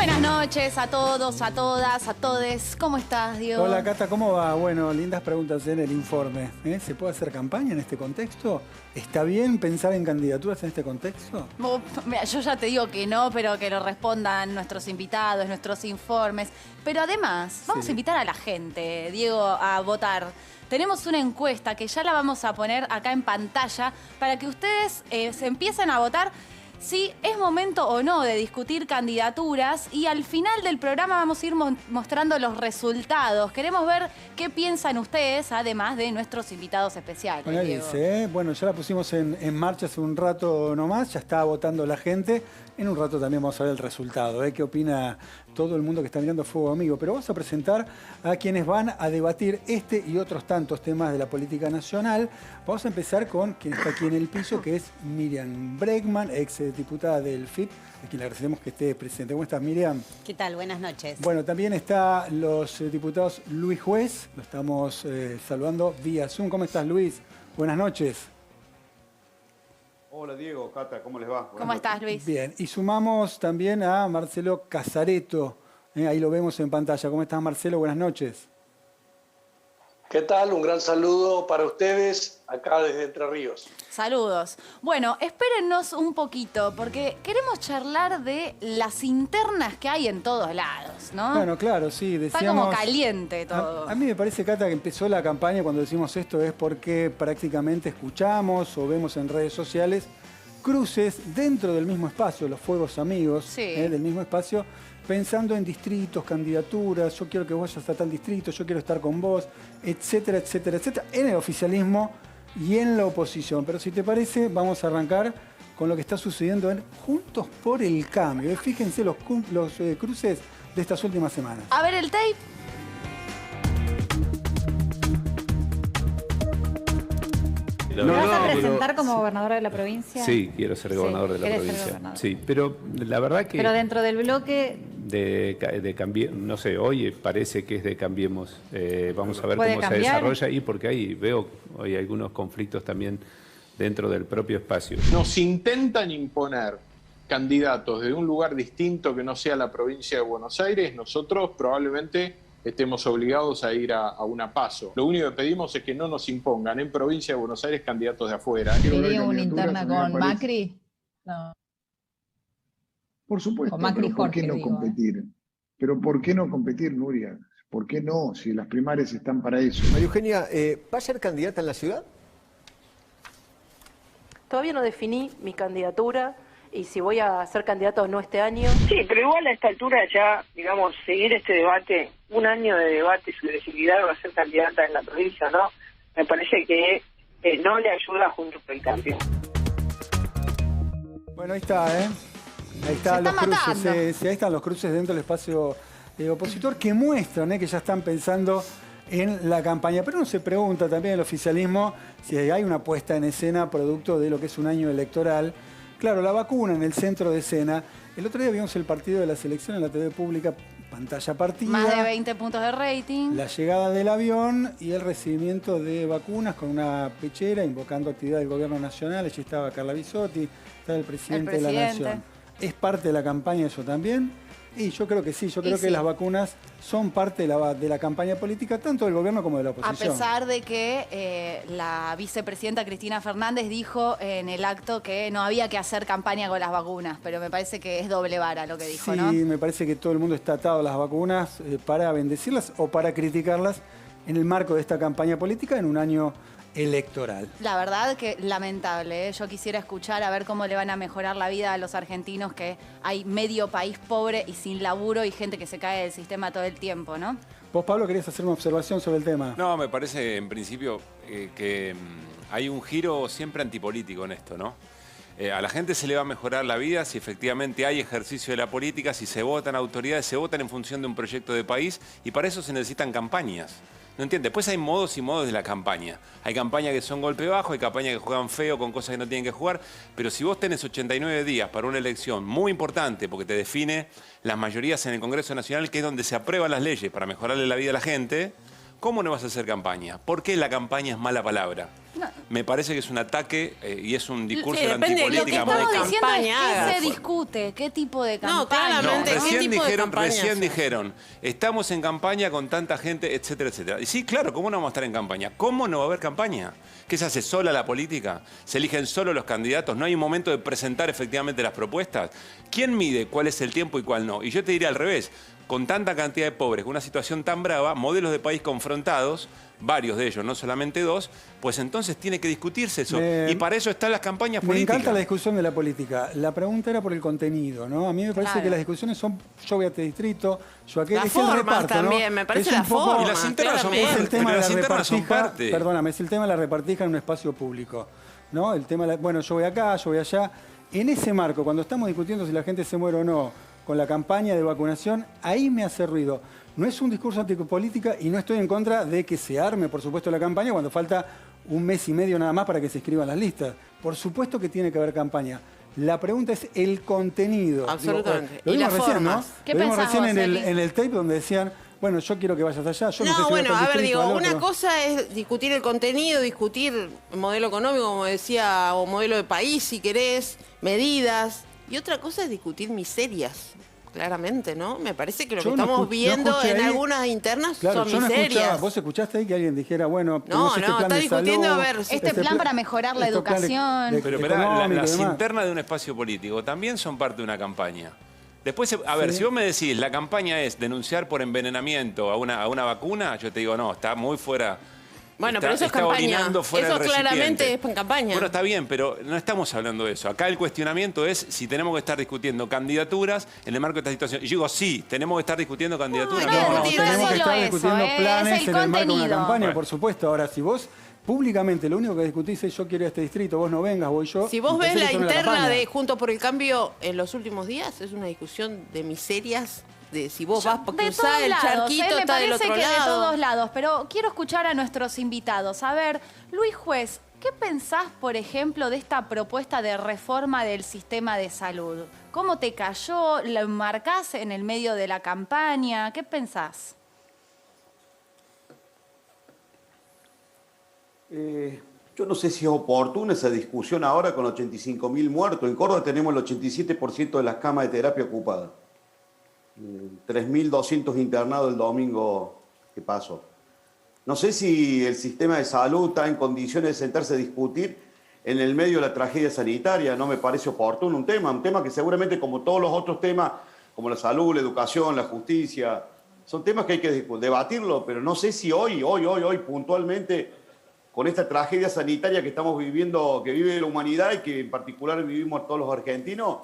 Buenas noches a todos, a todas, a todes. ¿Cómo estás, Diego? Hola, Cata, ¿cómo va? Bueno, lindas preguntas en el informe. ¿Se puede hacer campaña en este contexto? ¿Está bien pensar en candidaturas en este contexto? Mira, yo ya te digo que no, pero que lo respondan nuestros invitados, nuestros informes. Pero además, vamos a invitar a la gente, Diego, a votar. Tenemos una encuesta que ya la vamos a poner acá en pantalla para que ustedes se empiecen a votar si es momento o no de discutir candidaturas, y al final del programa vamos a ir mostrando los resultados. Queremos ver qué piensan ustedes, además de nuestros invitados especiales. Bueno, dice, bueno, ya la pusimos en marcha hace un rato nomás, ya está votando la gente. En un rato también vamos a ver el resultado, qué opina todo el mundo que está mirando Fuego Amigo. Pero vamos a presentar a quienes van a debatir este y otros tantos temas de la política nacional. Vamos a empezar con quien está aquí en el piso, que es Miriam Bregman, ex diputada del FIT, a quien le agradecemos que esté presente. ¿Cómo estás, Miriam? ¿Qué tal? Buenas noches. Bueno, también está los diputados Luis Juez, lo estamos saludando vía Zoom. ¿Cómo estás, Luis? Buenas noches. Hola, Diego, Cata, ¿cómo les va? ¿Cómo estás, Luis? Bien, y sumamos también a Marcelo Casareto, ahí lo vemos en pantalla. ¿Cómo estás, Marcelo? Buenas noches. ¿Qué tal? Un gran saludo para ustedes acá desde Entre Ríos. Saludos. Bueno, espérennos un poquito, porque queremos charlar de las internas que hay en todos lados, ¿no? Bueno, claro, sí, decíamos... Está como caliente todo. A mí me parece, Cata, que empezó la campaña cuando decimos esto es porque prácticamente escuchamos o vemos en redes sociales cruces dentro del mismo espacio, los Fuegos Amigos, del mismo espacio, pensando en distritos, candidaturas, yo quiero que vos vayas a tal distrito, yo quiero estar con vos, etcétera, etcétera, etcétera, en el oficialismo y en la oposición. Pero si te parece, vamos a arrancar con lo que está sucediendo en Juntos por el Cambio. Fíjense los cruces de estas últimas semanas. A ver el tape. ¿Te vas a presentar como gobernador de la provincia? Sí, quiero ser gobernador de la provincia. Sí, pero la verdad que... Pero dentro del bloque... De Cambiemos, no sé, hoy parece que es de Cambiemos. Vamos a ver cómo se desarrolla ahí, porque ahí veo hoy algunos conflictos también dentro del propio espacio. Nos intentan imponer candidatos de un lugar distinto que no sea la provincia de Buenos Aires. Nosotros probablemente estemos obligados a ir a una PASO. Lo único que pedimos es que no nos impongan en provincia de Buenos Aires candidatos de afuera. ¿Sería una interna con Macri? No. Por supuesto, pero ¿por qué no competir? Pero ¿por qué no competir, Nuria? ¿Por qué no? Si las primarias están para eso. María Eugenia, ¿va a ser candidata en la ciudad? Todavía no definí mi candidatura y si voy a ser candidato o no este año. Sí, pero igual a esta altura ya, digamos, seguir este debate, un año de debate sobre si Vidal va a ser candidata en la provincia, ¿no? Me parece que no le ayuda Juntos por el Cambio. Bueno, ahí está, Ahí están los cruces, ahí están los cruces dentro del espacio opositor que muestran que ya están pensando en la campaña. Pero uno se pregunta también el oficialismo si hay una puesta en escena producto de lo que es un año electoral. Claro, la vacuna en el centro de escena. El otro día vimos el partido de la selección en la TV pública, pantalla partida. Más de 20 puntos de rating. La llegada del avión y el recibimiento de vacunas con una pechera invocando actividad del gobierno nacional. Allí estaba Carla Bisotti, estaba el presidente de la Nación. ¿Es parte de la campaña eso también? Y yo creo que sí, yo creo que las vacunas son parte de la campaña política, tanto del gobierno como de la oposición. A pesar de que la vicepresidenta Cristina Fernández dijo en el acto que no había que hacer campaña con las vacunas, pero me parece que es doble vara lo que dijo, ¿no? Sí, me parece que todo el mundo está atado a las vacunas para bendecirlas o para criticarlas en el marco de esta campaña política en un año electoral. La verdad que lamentable, Yo quisiera escuchar a ver cómo le van a mejorar la vida a los argentinos, que hay medio país pobre y sin laburo y gente que se cae del sistema todo el tiempo, ¿no? Vos, Pablo, querías hacer una observación sobre el tema. No, me parece en principio que hay un giro siempre antipolítico en esto, ¿no? A la gente se le va a mejorar la vida si efectivamente hay ejercicio de la política, si se votan autoridades, se votan en función de un proyecto de país y para eso se necesitan campañas. ¿No entiendes? Después hay modos y modos de la campaña. Hay campañas que son golpe bajo, hay campañas que juegan feo con cosas que no tienen que jugar, pero si vos tenés 89 días para una elección muy importante porque te define las mayorías en el Congreso Nacional, que es donde se aprueban las leyes para mejorarle la vida a la gente, ¿cómo no vas a hacer campaña? ¿Por qué la campaña es mala palabra? me parece que es un ataque y es un discurso de antipolítica. Lo que estamos diciendo es qué se discute, qué tipo de campaña. Recién dijeron, estamos en campaña con tanta gente, etcétera, etcétera. Y sí, claro, ¿cómo no vamos a estar en campaña? ¿Cómo no va a haber campaña? ¿Qué se hace sola la política? ¿Se eligen solo los candidatos? ¿No hay un momento de presentar efectivamente las propuestas? ¿Quién mide cuál es el tiempo y cuál no? Y yo te diría al revés, con tanta cantidad de pobres, con una situación tan brava, modelos de país confrontados, varios de ellos, no solamente dos, pues entonces tiene que discutirse eso. Y para eso están las campañas políticas. Me encanta la discusión de la política. La pregunta era por el contenido, ¿no? A mí me parece que las discusiones son yo voy a este distrito, yo aquí. Las formas también, me parece la forma. Y las internas son parte. Es el tema de la repartija, perdóname, es el tema de la repartija en un espacio público, ¿no? El tema, bueno, yo voy acá, yo voy allá. En ese marco, cuando estamos discutiendo si la gente se muere o no con la campaña de vacunación, ahí me hace ruido. No es un discurso antipolítica y no estoy en contra de que se arme, por supuesto, la campaña cuando falta un mes y medio nada más para que se inscriban las listas. Por supuesto que tiene que haber campaña. La pregunta es el contenido. Absolutamente. Lo vimos recién, ¿no? ¿Qué lo vimos pensamos, recién en el tape donde decían, bueno, yo quiero que vayas allá, yo no sé si bueno, a ver, digo, una cosa es discutir el contenido, discutir modelo económico, como decía, o modelo de país, si querés, medidas, y otra cosa es discutir miserias. Claramente, ¿no? Me parece que lo que estamos viendo en algunas internas son miserias. ¿Vos escuchaste ahí que alguien dijera, bueno, no, está discutiendo, a ver, este plan para mejorar la educación? Pero las internas de un espacio político también son parte de una campaña. Después, a ver, si vos me decís, la campaña es denunciar por envenenamiento a una vacuna, yo te digo, no, está muy fuera. Bueno, pero eso es campaña. Eso claramente es en campaña. Bueno, está bien, pero no estamos hablando de eso. Acá el cuestionamiento es si tenemos que estar discutiendo candidaturas en el marco de esta situación. Y yo digo, sí, tenemos que estar discutiendo candidaturas. No, tenemos que estar discutiendo planes en el marco de una campaña, por supuesto. Ahora, si vos públicamente lo único que discutís es yo quiero ir a este distrito, vos no vengas, voy yo. Si vos ves la interna de Juntos por el Cambio en los últimos días, es una discusión de miserias. De si vos vas para cruzar el charquito, está del otro lado. Me parece que de todos lados, pero quiero escuchar a nuestros invitados. A ver, Luis Juez, ¿qué pensás, por ejemplo, de esta propuesta de reforma del sistema de salud? ¿Cómo te cayó? ¿Lo enmarcás en el medio de la campaña? ¿Qué pensás? Yo no sé si es oportuna esa discusión ahora con 85.000 muertos. En Córdoba tenemos el 87% de las camas de terapia ocupadas. 3.200 internados el domingo que pasó. No sé si el sistema de salud está en condiciones de sentarse a discutir en el medio de la tragedia sanitaria. No me parece oportuno un tema que seguramente, como todos los otros temas, como la salud, la educación, la justicia, son temas que hay que debatirlo, pero no sé si hoy, puntualmente, con esta tragedia sanitaria que estamos viviendo, que vive la humanidad y que en particular vivimos todos los argentinos,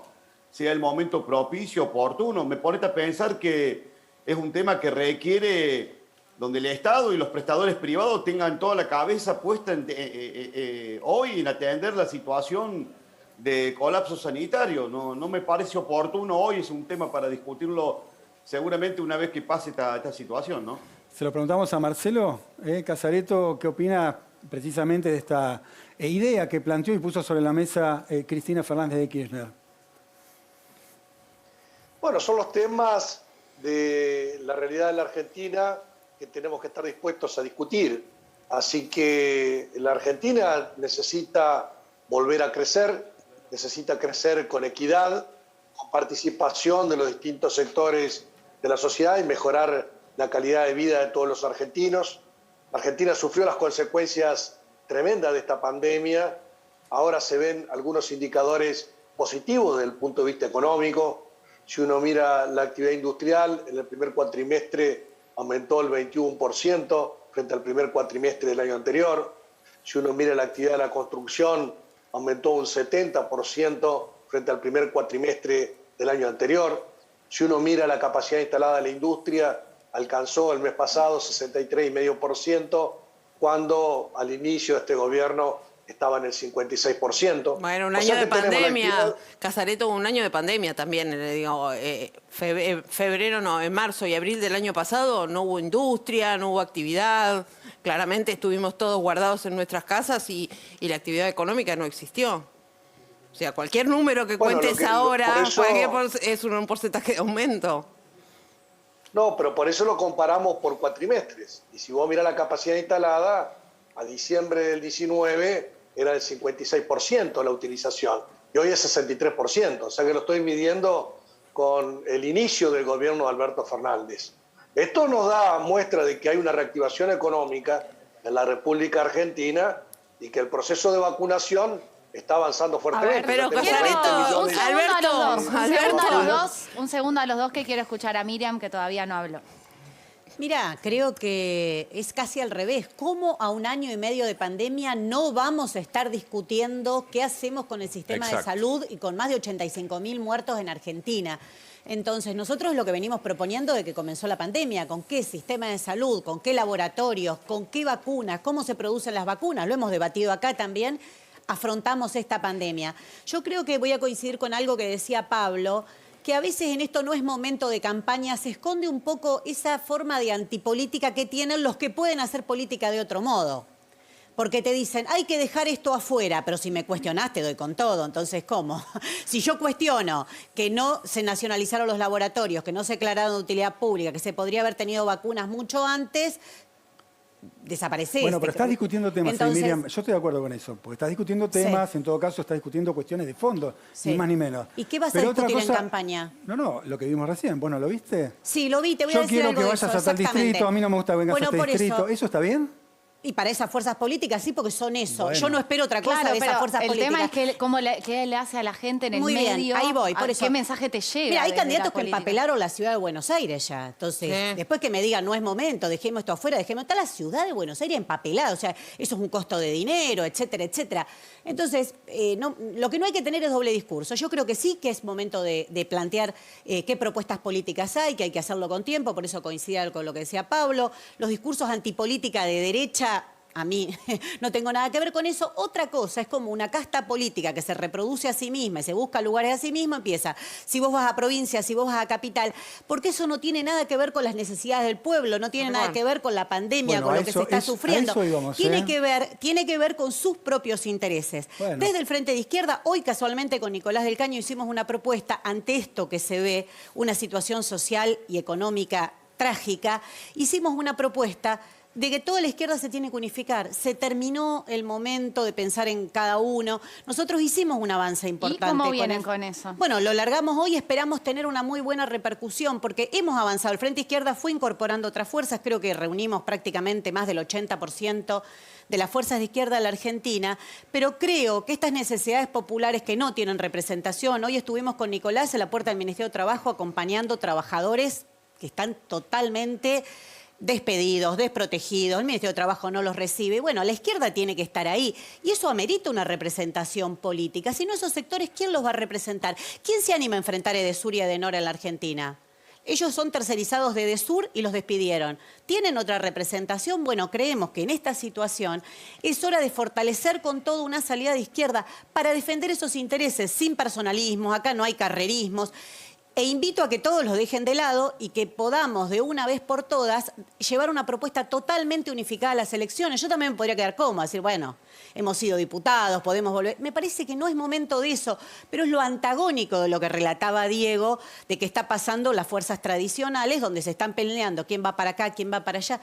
sea el momento propicio, oportuno. Me pone a pensar que es un tema que requiere donde el Estado y los prestadores privados tengan toda la cabeza puesta hoy en atender la situación de colapso sanitario. No me parece oportuno hoy, es un tema para discutirlo seguramente una vez que pase esta situación, ¿no? Se lo preguntamos a Marcelo Casareto, ¿qué opina precisamente de esta idea que planteó y puso sobre la mesa Cristina Fernández de Kirchner? Bueno, son los temas de la realidad de la Argentina que tenemos que estar dispuestos a discutir. Así que la Argentina necesita volver a crecer, necesita crecer con equidad, con participación de los distintos sectores de la sociedad y mejorar la calidad de vida de todos los argentinos. La Argentina sufrió las consecuencias tremendas de esta pandemia. Ahora se ven algunos indicadores positivos desde el punto de vista económico. Si uno mira la actividad industrial, en el primer cuatrimestre aumentó el 21% frente al primer cuatrimestre del año anterior. Si uno mira la actividad de la construcción, aumentó un 70% frente al primer cuatrimestre del año anterior. Si uno mira la capacidad instalada de la industria, alcanzó el mes pasado 63,5%, cuando al inicio de este gobierno estaba en el 56%. Bueno, un año de pandemia. Casareto, un año de pandemia también. Digo, en marzo y abril del año pasado no hubo industria, no hubo actividad. Claramente estuvimos todos guardados en nuestras casas y la actividad económica no existió. O sea, cualquier número que cuentes ahora es un porcentaje de aumento. No, pero por eso lo comparamos por cuatrimestres. Y si vos mirás la capacidad instalada, a diciembre del 19 era del 56% la utilización, y hoy es 63%, o sea que lo estoy midiendo con el inicio del gobierno de Alberto Fernández. Esto nos da muestra de que hay una reactivación económica en la República Argentina y que el proceso de vacunación está avanzando fuertemente. Pero un segundo a los dos que quiero escuchar a Miriam, que todavía no habló. Mira, creo que es casi al revés. ¿Cómo a 1 año y medio de pandemia no vamos a estar discutiendo qué hacemos con el sistema de salud y con más de 85.000 muertos en Argentina? Entonces, nosotros lo que venimos proponiendo de que comenzó la pandemia, con qué sistema de salud, con qué laboratorios, con qué vacunas, cómo se producen las vacunas, lo hemos debatido acá también, afrontamos esta pandemia. Yo creo que voy a coincidir con algo que decía Pablo, que a veces en esto no es momento de campaña, se esconde un poco esa forma de antipolítica que tienen los que pueden hacer política de otro modo. Porque te dicen, hay que dejar esto afuera, pero si me cuestionás te doy con todo. Entonces, ¿cómo? Si yo cuestiono que no se nacionalizaron los laboratorios, que no se declararon de utilidad pública, que se podría haber tenido vacunas mucho antes, desapareces. Bueno, pero estás discutiendo temas, entonces, Miriam, yo estoy de acuerdo con eso, porque estás discutiendo temas, en todo caso estás discutiendo cuestiones de fondo, ni más ni menos. ¿Y qué vas a discutir en campaña? No, lo que vimos recién, bueno, ¿lo viste? Sí, lo vi, te voy a decir algo de eso. Yo quiero que vayas a tal distrito, a mí no me gusta que vengas a este distrito, ¿eso está bien? Y para esas fuerzas políticas sí, porque son eso. Bueno. Yo no espero otra cosa de esas fuerzas políticas. El tema es qué le hace a la gente en el medio. Muy bien, ahí voy, por eso. ¿Qué mensaje te llega? Mira, hay candidatos que empapelaron la ciudad de Buenos Aires ya. Entonces, después que me digan, no es momento, dejemos esto afuera, está la ciudad de Buenos Aires empapelada. O sea, eso es un costo de dinero, etcétera, etcétera. Entonces, lo que no hay que tener es doble discurso. Yo creo que sí que es momento de plantear qué propuestas políticas hay, que hay que hacerlo con tiempo, por eso coincide con lo que decía Pablo. Los discursos antipolítica de derecha, a mí no tengo nada que ver con eso. Otra cosa, es como una casta política que se reproduce a sí misma y se busca lugares a sí misma, empieza. Si vos vas a provincia, si vos vas a capital, porque eso no tiene nada que ver con las necesidades del pueblo, no tiene nada que ver con la pandemia, con lo que se está sufriendo. Tiene que ver con sus propios intereses. Bueno. Desde el Frente de Izquierda, hoy casualmente con Nicolás del Caño hicimos una propuesta ante esto que se ve, una situación social y económica trágica. Hicimos una propuesta de que toda la izquierda se tiene que unificar. Se terminó el momento de pensar en cada uno. Nosotros hicimos un avance importante. ¿Y cómo vienen con eso? Bueno, lo largamos hoy, esperamos tener una muy buena repercusión, porque hemos avanzado. El Frente Izquierda fue incorporando otras fuerzas, creo que reunimos prácticamente más del 80% de las fuerzas de izquierda de la Argentina, pero creo que estas necesidades populares que no tienen representación, hoy estuvimos con Nicolás en la puerta del Ministerio de Trabajo acompañando trabajadores que están totalmente despedidos, desprotegidos, el Ministerio de Trabajo no los recibe. Bueno, la izquierda tiene que estar ahí y eso amerita una representación política. Si no, esos sectores, ¿quién los va a representar? ¿Quién se anima a enfrentar a Edesur y a Edenor en la Argentina? Ellos son tercerizados de Edesur y los despidieron. ¿Tienen otra representación? Bueno, creemos que en esta situación es hora de fortalecer con todo una salida de izquierda para defender esos intereses sin personalismos. Acá no hay carrerismos. E invito a que todos los dejen de lado y que podamos de una vez por todas llevar una propuesta totalmente unificada a las elecciones. Yo también me podría quedar cómoda, decir, bueno, hemos sido diputados, podemos volver. Me parece que no es momento de eso, pero es lo antagónico de lo que relataba Diego, de que está pasando las fuerzas tradicionales, donde se están peleando quién va para acá, quién va para allá.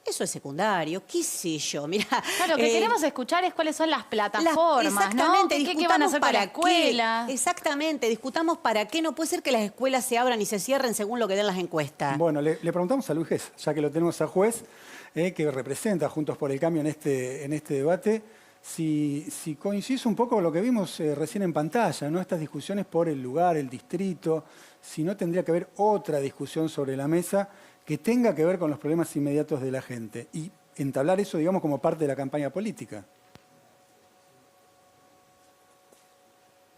Eso es secundario, qué sé yo, mirá. Claro, lo que queremos escuchar es cuáles son las plataformas, exactamente, ¿no? ¿Qué van a hacer para la escuela? Exactamente, discutamos para qué. No puede ser que las escuelas se abran y se cierren según lo que den las encuestas. Bueno, le preguntamos a Luis Gess, ya que lo tenemos a juez, que representa Juntos por el Cambio en este debate, si coincide un poco con lo que vimos recién en pantalla, ¿no? Estas discusiones por el lugar, el distrito, si no tendría que haber otra discusión sobre la mesa que tenga que ver con los problemas inmediatos de la gente y entablar eso, digamos, como parte de la campaña política.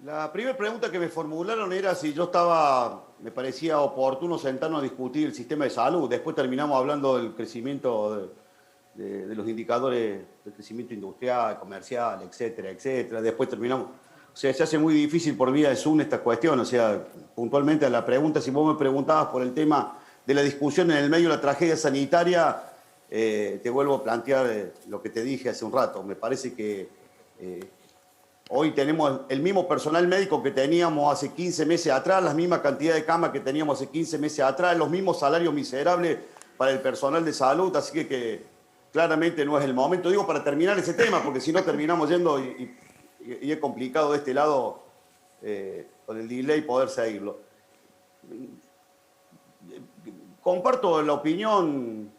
La primera pregunta que me formularon era si yo estaba, me parecía oportuno sentarnos a discutir el sistema de salud. Después terminamos hablando del crecimiento de los indicadores del crecimiento industrial, comercial, etcétera, etcétera. Después terminamos... O sea, se hace muy difícil por vía de Zoom esta cuestión. O sea, puntualmente a la pregunta, si vos me preguntabas por el tema de la discusión en el medio de la tragedia sanitaria, te vuelvo a plantear lo que te dije hace un rato. Me parece que hoy tenemos el mismo personal médico que teníamos hace 15 meses atrás, la misma cantidad de camas que teníamos hace 15 meses atrás, los mismos salarios miserables para el personal de salud, así que claramente no es el momento. Digo, para terminar ese tema, porque si no terminamos yendo y es complicado de este lado, con el delay, poder seguirlo. Comparto la opinión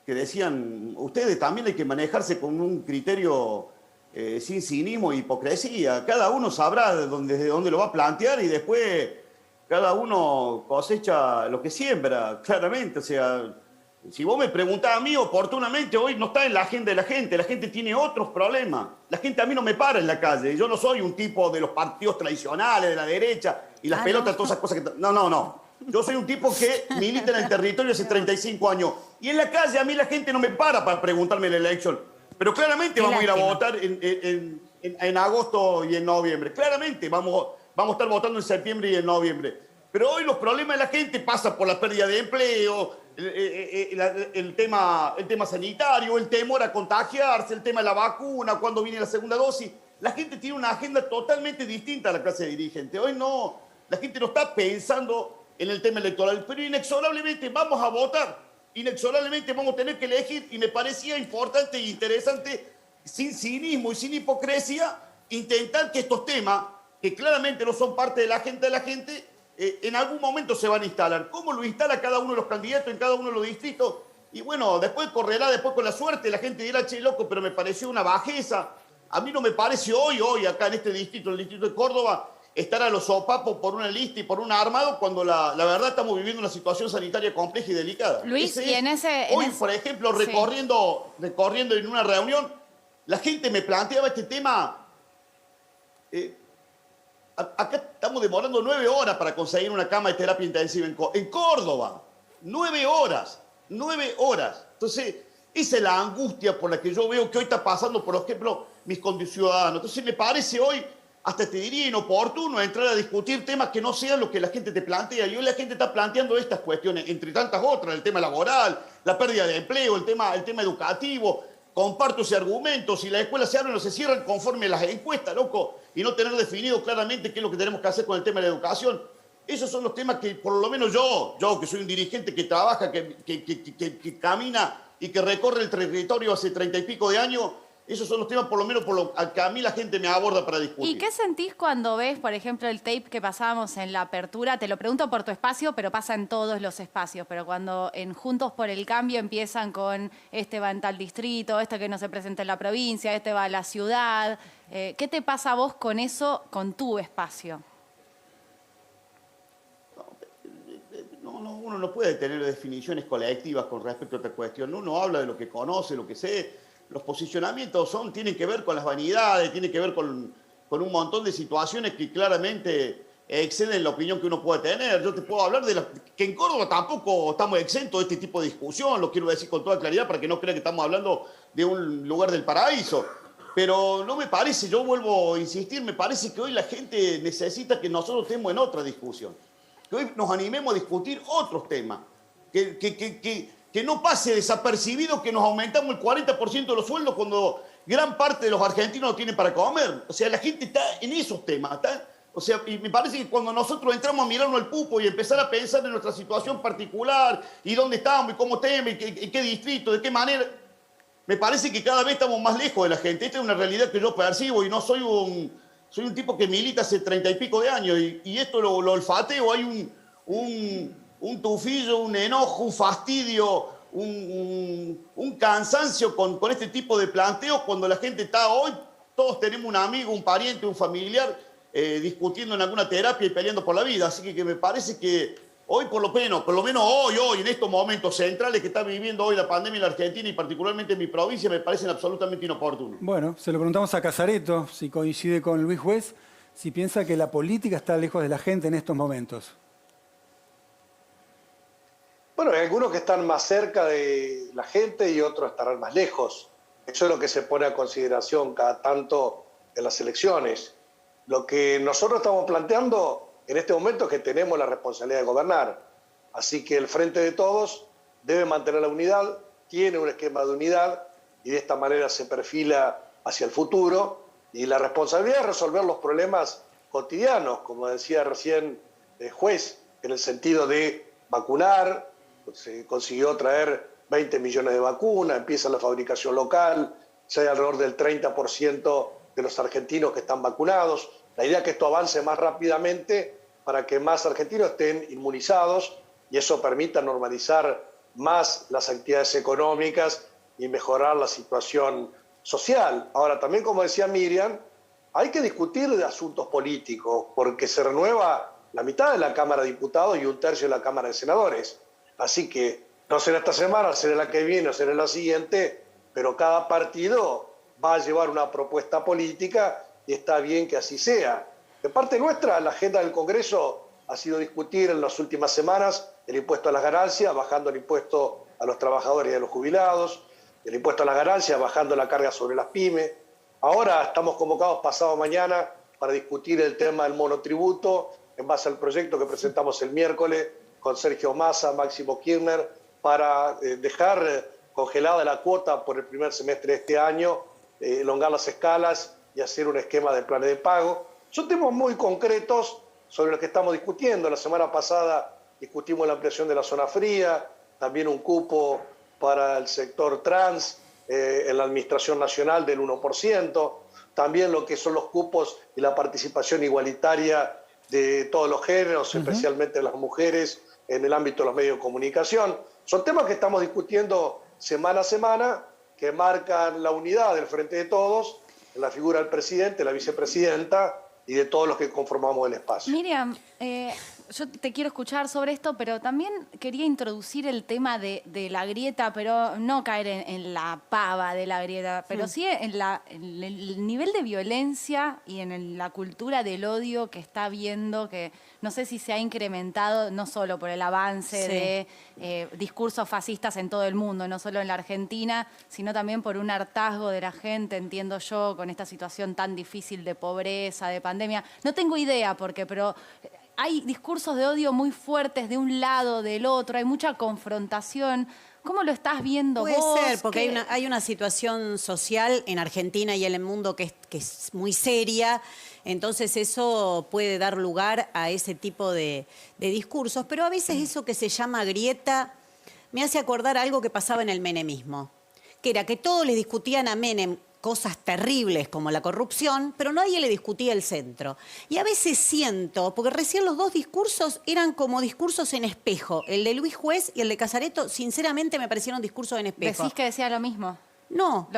que decían ustedes, también hay que manejarse con un criterio sin cinismo e hipocresía. Cada uno sabrá desde dónde lo va a plantear y después cada uno cosecha lo que siembra, claramente. O sea, si vos me preguntás a mí, oportunamente, hoy no está en la agenda de la gente tiene otros problemas. La gente a mí no me para en la calle. Yo no soy un tipo de los partidos tradicionales, de la derecha, y las pelotas, todas esas cosas que... No. Yo soy un tipo que milita en el territorio hace 35 años. Y en la calle a mí la gente no me para preguntarme en la elección. Pero claramente vamos a ir a votar en agosto y en noviembre. Claramente vamos a estar votando en septiembre y en noviembre. Pero hoy los problemas de la gente pasan por la pérdida de empleo, el tema sanitario, el temor a contagiarse, el tema de la vacuna, cuando viene la segunda dosis. La gente tiene una agenda totalmente distinta a la clase dirigente. Hoy no, la gente no está pensando en el tema electoral, pero inexorablemente vamos a votar, inexorablemente vamos a tener que elegir, y me parecía importante e interesante, sin cinismo y sin hipocresía, intentar que estos temas, que claramente no son parte de la agenda de la gente, en algún momento se van a instalar. ¿Cómo lo instala cada uno de los candidatos en cada uno de los distritos? Y bueno, después correrá con la suerte, la gente dirá, che, loco, pero me pareció una bajeza. A mí no me parece hoy acá en este distrito, el distrito de Córdoba, estar a los sopapos por una lista y por un armado, cuando la verdad estamos viviendo una situación sanitaria compleja y delicada. Luis, Por ejemplo, recorriendo en una reunión, la gente me planteaba este tema. Acá estamos demorando 9 horas para conseguir una cama de terapia intensiva en Córdoba. 9 horas. Entonces, esa es la angustia por la que yo veo que hoy está pasando, por ejemplo, mis conciudadanos. Entonces, me parece hoy, hasta te diría inoportuno, entrar a discutir temas que no sean lo que la gente te plantea. Y hoy la gente está planteando estas cuestiones, entre tantas otras, el tema laboral, la pérdida de empleo, el tema educativo. Comparto ese argumento. Si las escuelas se abren o se cierran conforme a las encuestas, loco, y no tener definido claramente qué es lo que tenemos que hacer con el tema de la educación. Esos son los temas que, por lo menos yo que soy un dirigente que trabaja, que camina y que recorre el territorio hace 30 y pico de años, esos son los temas, por lo menos, que a mí la gente me aborda para discutir. ¿Y qué sentís cuando ves, por ejemplo, el tape que pasábamos en la apertura? Te lo pregunto por tu espacio, pero pasa en todos los espacios. Pero cuando en Juntos por el Cambio empiezan con este va en tal distrito, este que no se presenta en la provincia, este va a la ciudad. ¿Qué te pasa a vos con eso, con tu espacio? Uno no puede tener definiciones colectivas con respecto a esta cuestión. Uno habla de lo que conoce, lo que sé. Los posicionamientos tienen que ver con las vanidades, tienen que ver con un montón de situaciones que claramente exceden la opinión que uno puede tener. Yo te puedo hablar de que en Córdoba tampoco estamos exentos de este tipo de discusión, lo quiero decir con toda claridad para que no crean que estamos hablando de un lugar del paraíso. Pero no me parece, yo vuelvo a insistir, me parece que hoy la gente necesita que nosotros estemos en otra discusión. Que hoy nos animemos a discutir otros temas. Que no pase desapercibido que nos aumentamos el 40% de los sueldos cuando gran parte de los argentinos no tienen para comer. O sea, la gente está en esos temas. O sea, y me parece que cuando nosotros entramos a mirarnos al pupo y empezar a pensar en nuestra situación particular y dónde estamos y cómo estamos y qué distrito, de qué manera, me parece que cada vez estamos más lejos de la gente. Esta es una realidad que yo percibo y no soy un tipo que milita hace 30 y pico de años y esto lo olfateo. Hay un tufillo, un enojo, un fastidio, un cansancio con este tipo de planteos cuando la gente está hoy, todos tenemos un amigo, un pariente, un familiar discutiendo en alguna terapia y peleando por la vida. Así que me parece que hoy, por lo menos hoy, en estos momentos centrales que está viviendo hoy la pandemia en la Argentina y particularmente en mi provincia, me parecen absolutamente inoportunos. Bueno, se lo preguntamos a Casareto, si coincide con Luis Juez, si piensa que la política está lejos de la gente en estos momentos. Bueno, hay algunos que están más cerca de la gente y otros estarán más lejos. Eso es lo que se pone a consideración cada tanto en las elecciones. Lo que nosotros estamos planteando en este momento es que tenemos la responsabilidad de gobernar. Así que el Frente de Todos debe mantener la unidad, tiene un esquema de unidad y de esta manera se perfila hacia el futuro. Y la responsabilidad es resolver los problemas cotidianos, como decía recién el juez, en el sentido de vacunar. Se consiguió traer 20 millones de vacunas, empieza la fabricación local, ya hay alrededor del 30% de los argentinos que están vacunados. La idea es que esto avance más rápidamente para que más argentinos estén inmunizados y eso permita normalizar más las actividades económicas y mejorar la situación social. Ahora, también como decía Miriam, hay que discutir de asuntos políticos porque se renueva la mitad de la Cámara de Diputados y 1/3 de la Cámara de Senadores. Así que no será esta semana, será la que viene o será la siguiente, pero cada partido va a llevar una propuesta política y está bien que así sea. De parte nuestra, la agenda del Congreso ha sido discutir en las últimas semanas el impuesto a las ganancias, bajando el impuesto a los trabajadores y a los jubilados, el impuesto a las ganancias, bajando la carga sobre las pymes. Ahora estamos convocados pasado mañana para discutir el tema del monotributo en base al proyecto que presentamos el miércoles con Sergio Massa, Máximo Kirchner, para dejar congelada la cuota por el primer semestre de este año, elongar las escalas y hacer un esquema de planes de pago. Son temas muy concretos sobre los que estamos discutiendo. La semana pasada discutimos la ampliación de la zona fría, también un cupo para el sector trans en la Administración Nacional del 1%, también lo que son los cupos y la participación igualitaria de todos los géneros, especialmente las mujeres, en el ámbito de los medios de comunicación. Son temas que estamos discutiendo semana a semana, que marcan la unidad del Frente de Todos, en la figura del presidente, la vicepresidenta y de todos los que conformamos el espacio. Miriam, yo te quiero escuchar sobre esto, pero también quería introducir el tema de la grieta, pero no caer en la pava de la grieta, pero sí en el nivel de violencia y en la cultura del odio que está habiendo, que no sé si se ha incrementado no solo por el avance de discursos fascistas en todo el mundo, no solo en la Argentina, sino también por un hartazgo de la gente, entiendo yo, con esta situación tan difícil de pobreza, de pandemia. No tengo idea por qué, pero hay discursos de odio muy fuertes de un lado, del otro, hay mucha confrontación. ¿Cómo lo estás viendo vos? Puede ser, porque hay una situación social en Argentina y en el mundo que es muy seria, entonces eso puede dar lugar a ese tipo de discursos, pero a veces eso que se llama grieta me hace acordar algo que pasaba en el menemismo, que era que todos le discutían a Menem cosas terribles como la corrupción, pero nadie le discutía el centro. Y a veces siento, porque recién los dos discursos eran como discursos en espejo. El de Luis Juez y el de Casareto, sinceramente, me parecieron discursos en espejo. ¿Decís que decía lo mismo? No,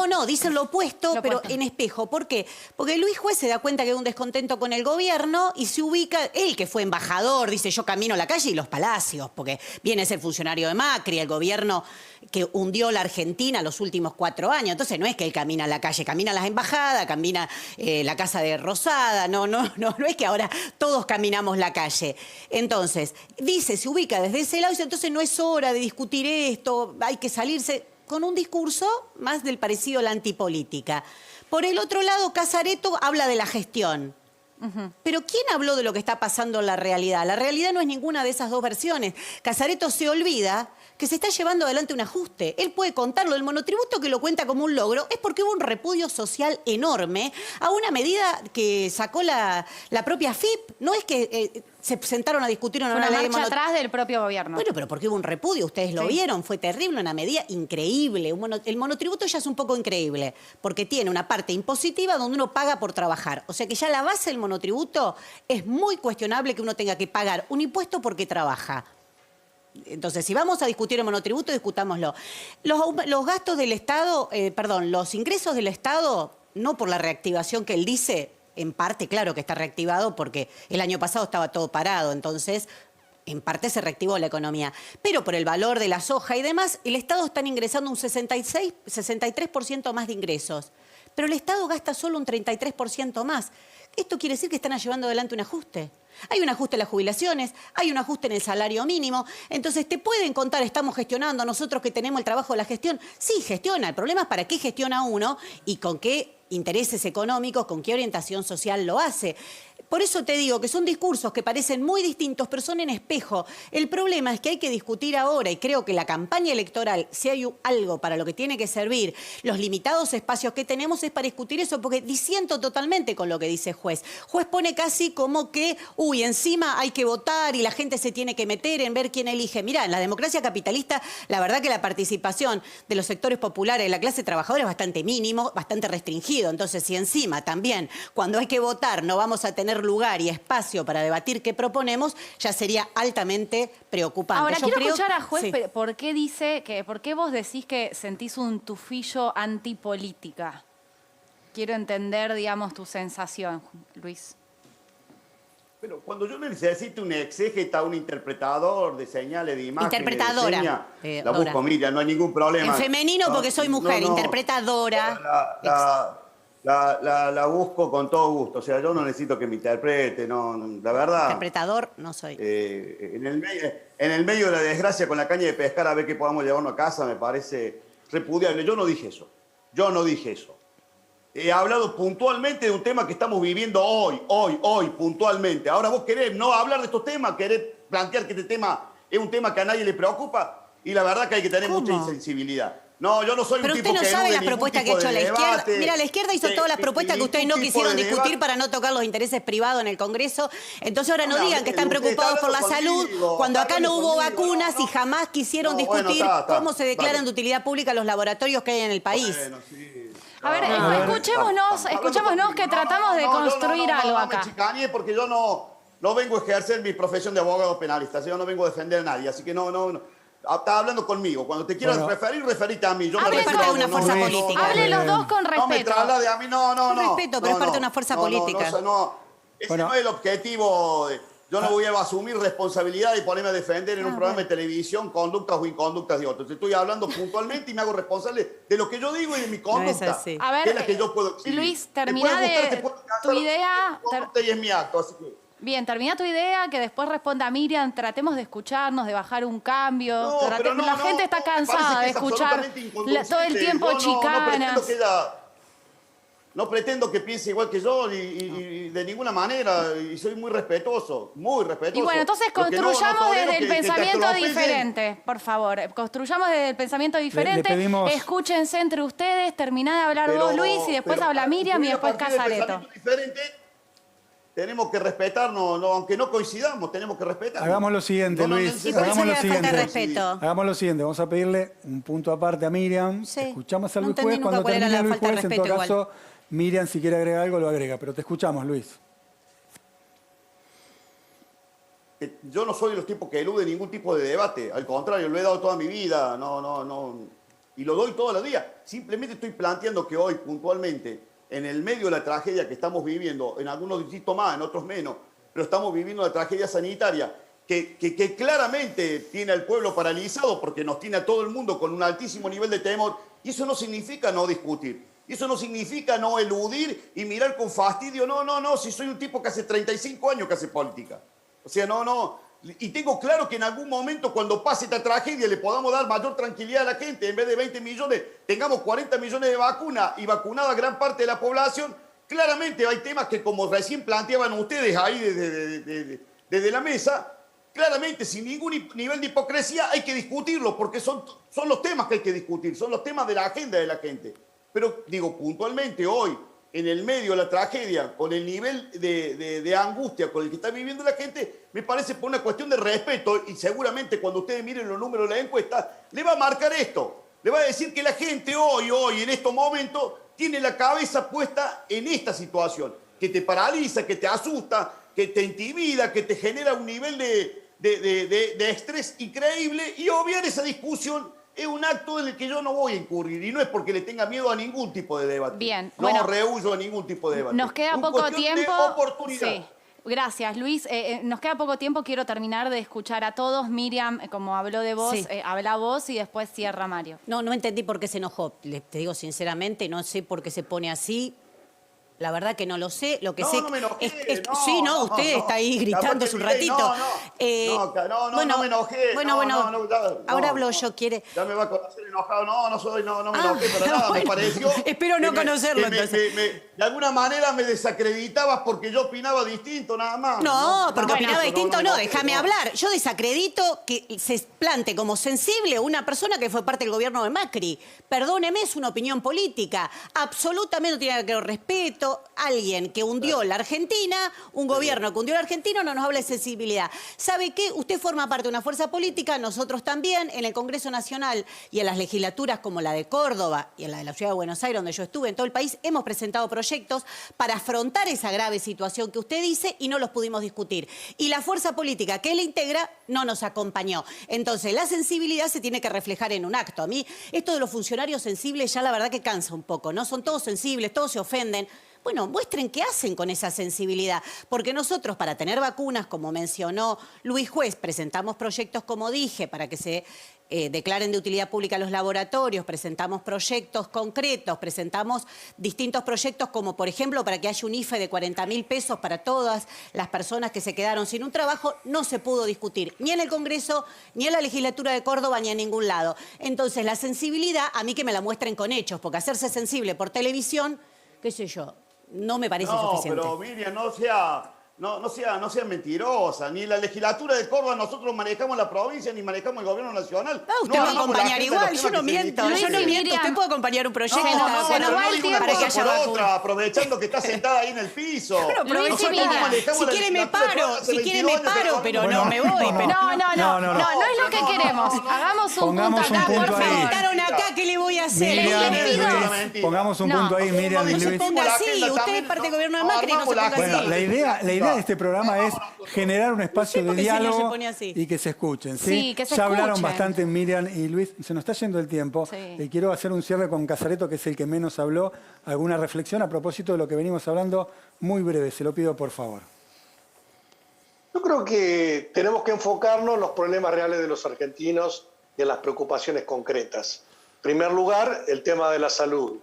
no, dicen lo opuesto, pero en espejo. ¿Por qué? Porque Luis Juez se da cuenta que hay un descontento con el gobierno y se ubica, él que fue embajador, dice yo camino la calle y los palacios, porque viene a ser funcionario de Macri, el gobierno que hundió la Argentina los últimos 4 años. Entonces no es que él camina la calle, camina las embajadas, camina la Casa de Rosada, no es que ahora todos caminamos la calle. Entonces, dice, se ubica desde ese lado y dice, entonces no es hora de discutir esto, hay que salirse con un discurso más del parecido a la antipolítica. Por el otro lado, Casareto habla de la gestión. Pero ¿quién habló de lo que está pasando en la realidad? La realidad no es ninguna de esas dos versiones. Casareto se olvida que se está llevando adelante un ajuste. Él puede contarlo. El monotributo que lo cuenta como un logro es porque hubo un repudio social enorme a una medida que sacó la propia FIP. No es que se sentaron a discutir una ley de marcha atrás del propio gobierno. Bueno, pero porque hubo un repudio, ustedes lo vieron, fue terrible, una medida increíble. El monotributo ya es un poco increíble, porque tiene una parte impositiva donde uno paga por trabajar. O sea que ya la base del monotributo es muy cuestionable que uno tenga que pagar un impuesto porque trabaja. Entonces, si vamos a discutir el monotributo, discutámoslo. Los gastos del Estado, los ingresos del Estado, no por la reactivación que él dice, en parte, claro que está reactivado porque el año pasado estaba todo parado, entonces en parte se reactivó la economía. Pero por el valor de la soja y demás, el Estado está ingresando un 63% más de ingresos. Pero el Estado gasta solo un 33% más. Esto quiere decir que están llevando adelante un ajuste. Hay un ajuste en las jubilaciones, hay un ajuste en el salario mínimo. Entonces, te pueden contar, estamos gestionando, nosotros que tenemos el trabajo de la gestión. Sí, gestiona. El problema es para qué gestiona uno y con qué intereses económicos, con qué orientación social lo hace. Por eso te digo que son discursos que parecen muy distintos, pero son en espejo. El problema es que hay que discutir ahora, y creo que la campaña electoral, si hay algo para lo que tiene que servir, los limitados espacios que tenemos es para discutir eso, porque disiento totalmente con lo que dice Juez. Juez pone casi como que, uy, encima hay que votar y la gente se tiene que meter en ver quién elige. Mirá, en la democracia capitalista, la verdad que la participación de los sectores populares de la clase trabajadora es bastante mínimo, bastante restringido. Entonces, si encima también, cuando hay que votar, no vamos a tener lugar y espacio para debatir qué proponemos, ya sería altamente preocupante. Ahora, Yo quiero creo, escuchar a Juez, sí. ¿por qué vos decís que sentís un tufillo antipolítica? Quiero entender, digamos, tu sensación, Luis. Bueno, cuando yo necesito un exégeta, un interpretador de señales de imagen, Interpretadora. la busco, Miriam, no hay ningún problema. En femenino porque soy mujer, interpretadora. La busco con todo gusto. O sea, yo no necesito que me interprete, no, la verdad. Interpretador no soy. En el medio de la desgracia con la caña de pescar a ver qué podamos llevarnos a casa me parece repudiable. Yo no dije eso. Yo no dije eso. He hablado puntualmente de un tema que estamos viviendo hoy, puntualmente. Ahora vos querés no hablar de estos temas, querés plantear que este tema es un tema que a nadie le preocupa, y la verdad que hay que tener mucha insensibilidad. No, yo no soy un tipo que... Pero usted no sabe las propuestas que ha hecho la izquierda. Mira, la izquierda hizo todas las propuestas que ustedes no quisieron discutir para no tocar los intereses privados en el Congreso. Entonces ahora no digan que están preocupados por la salud, cuando acá no hubo vacunas y jamás quisieron discutir cómo se declaran de utilidad pública los laboratorios que hay en el país. A ver, escuchémonos que tratamos de construir algo acá. No me chicaneé porque yo no vengo a ejercer mi profesión de abogado penalista. Yo no vengo a defender a nadie, así que no. Estás hablando conmigo. Cuando te quieras referir, referite a mí. Yo hable parte de una fuerza política. Hable los dos con respeto. No me traslade a mí, no. Respeto, pero es parte de una fuerza política. Ese no es el objetivo. Yo no voy a asumir responsabilidad y ponerme a defender en un programa de televisión conductas o inconductas de otros. Estoy hablando puntualmente y me hago responsable de lo que yo digo y de mi conducta. A ver, que es la que yo puedo exhibir. Luis, termina de tu idea. Y es mi acto, así que... Bien, termina tu idea, que después responda Miriam. Tratemos de escucharnos, de bajar un cambio. La gente está cansada de escuchar todo el tiempo chicanas. No pretendo que piense igual que yo y de ninguna manera, y soy muy respetuoso, muy respetuoso. Y bueno, entonces construyamos desde el pensamiento diferente, por favor. Construyamos desde el pensamiento diferente. Escúchense entre ustedes, terminá de hablar vos, Luis, y después habla Miriam y después Casareto. Tenemos que respetarnos, aunque no coincidamos, tenemos que respetarnos. Hagamos lo siguiente, Luis. Hagamos lo siguiente. Vamos a pedirle un punto aparte a Miriam. Escuchamos a Luis Juez. Cuando termine Luis Juez, en todo caso, Miriam, si quiere agregar algo, lo agrega. Pero te escuchamos, Luis. Yo no soy de los tipos que elude ningún tipo de debate. Al contrario, lo he dado toda mi vida. Y lo doy todos los días. Simplemente estoy planteando que hoy, puntualmente, en el medio de la tragedia que estamos viviendo, en algunos distritos más, en otros menos, pero estamos viviendo una tragedia sanitaria que claramente tiene al pueblo paralizado porque nos tiene a todo el mundo con un altísimo nivel de temor, y eso no significa no discutir, y eso no significa no eludir y mirar con fastidio, si soy un tipo que hace 35 años que hace política. O sea, y tengo claro que en algún momento cuando pase esta tragedia le podamos dar mayor tranquilidad a la gente, en vez de 20 millones, tengamos 40 millones de vacunas y vacunada gran parte de la población. Claramente hay temas que, como recién planteaban ustedes ahí desde la mesa, claramente sin ningún nivel de hipocresía hay que discutirlos, porque son los temas que hay que discutir, son los temas de la agenda de la gente. Pero digo, puntualmente hoy, en el medio de la tragedia, con el nivel de angustia con el que está viviendo la gente, me parece por una cuestión de respeto, y seguramente cuando ustedes miren los números de la encuesta, le va a marcar esto. Le va a decir que la gente hoy, en estos momentos, tiene la cabeza puesta en esta situación, que te paraliza, que te asusta, que te intimida, que te genera un nivel de estrés increíble, y obviar esa discusión es un acto en el que yo no voy a incurrir, y no es porque le tenga miedo a ningún tipo de debate. Bien, no rehuyo a ningún tipo de debate. Nos queda poco tiempo. De oportunidad. Sí. Gracias, Luis. Nos queda poco tiempo. Quiero terminar de escuchar a todos. Miriam, como habló de vos, habla vos y después cierra Mario. No entendí por qué se enojó. Te digo sinceramente, no sé por qué se pone así. La verdad que no lo sé. Lo que No, sé no me enojé, sí, no, usted está ahí gritando hace un ratito. No me enojé. Ahora hablo yo, ¿quiere? Ya me va a conocer enojado. No me enojé para nada. Bueno, me pareció. espero no conocerlo, entonces. De alguna manera me desacreditabas porque yo opinaba distinto, nada más. No, porque opinaba distinto, no, déjame hablar. Yo desacredito que se plante como sensible una persona que fue parte del gobierno de Macri. Perdóneme, es una opinión política. Absolutamente no tiene nada que ver, respeto. Alguien que hundió la Argentina, un gobierno que hundió la Argentina, no nos habla de sensibilidad. ¿Sabe qué? Usted forma parte de una fuerza política, nosotros también, en el Congreso Nacional y en las legislaturas como la de Córdoba y en la de la Ciudad de Buenos Aires, donde yo estuve, en todo el país, hemos presentado proyectos para afrontar esa grave situación que usted dice y no los pudimos discutir. Y la fuerza política que él integra no nos acompañó. Entonces, la sensibilidad se tiene que reflejar en un acto. A mí, esto de los funcionarios sensibles ya la verdad que cansa un poco, ¿no? Son todos sensibles, todos se ofenden. Bueno, muestren qué hacen con esa sensibilidad, porque nosotros para tener vacunas, como mencionó Luis Juez, presentamos proyectos, como dije, para que se declaren de utilidad pública los laboratorios, presentamos proyectos concretos, presentamos distintos proyectos como, por ejemplo, para que haya un IFE de 40.000 pesos para todas las personas que se quedaron sin un trabajo, no se pudo discutir ni en el Congreso, ni en la legislatura de Córdoba, ni en ningún lado. Entonces, la sensibilidad, a mí que me la muestren con hechos, porque hacerse sensible por televisión, qué sé yo, no me parece suficiente. Pero Miriam, no sea mentirosa. Ni la legislatura de Córdoba nosotros manejamos la provincia, ni manejamos el gobierno nacional. Usted va a acompañar igual, yo no miento. Usted puede acompañar un proyecto. Para que haya otra, aprovechando que está sentada ahí en el piso. Si quiere me paro, pero no me voy. No es lo que queremos. Hagamos un punto acá, por favor. Me invitaron acá, ¿qué le voy a hacer? Pongamos un punto ahí, Miriam y Luis. No se ponga así, usted es parte del gobierno de Macri, no se ponga así. Bueno, la idea de este programa es generar un espacio de diálogo y que se escuchen. ¿sí? Que se ya hablaron escuchen. bastante Miriam y Luis, se nos está yendo el tiempo. Sí. Quiero hacer un cierre con Casareto, que es el que menos habló. Alguna reflexión a propósito de lo que venimos hablando, muy breve, se lo pido por favor. Yo creo que tenemos que enfocarnos en los problemas reales de los argentinos y en las preocupaciones concretas. En primer lugar, el tema de la salud.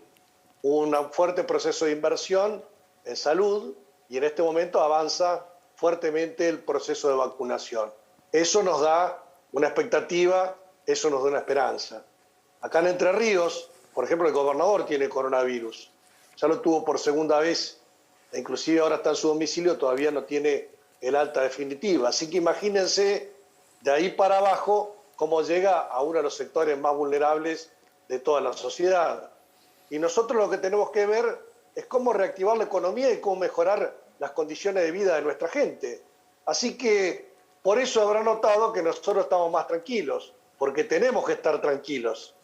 Hubo un fuerte proceso de inversión en salud y en este momento avanza fuertemente el proceso de vacunación. Eso nos da una expectativa, eso nos da una esperanza. Acá en Entre Ríos, por ejemplo, el gobernador tiene coronavirus. Ya lo tuvo por segunda vez, e inclusive ahora está en su domicilio, todavía no tiene el alta definitiva. Así que imagínense de ahí para abajo cómo llega a uno de los sectores más vulnerables de toda la sociedad. Y nosotros lo que tenemos que ver es cómo reactivar la economía y cómo mejorar las condiciones de vida de nuestra gente. Así que por eso habrán notado que nosotros estamos más tranquilos, porque tenemos que estar tranquilos.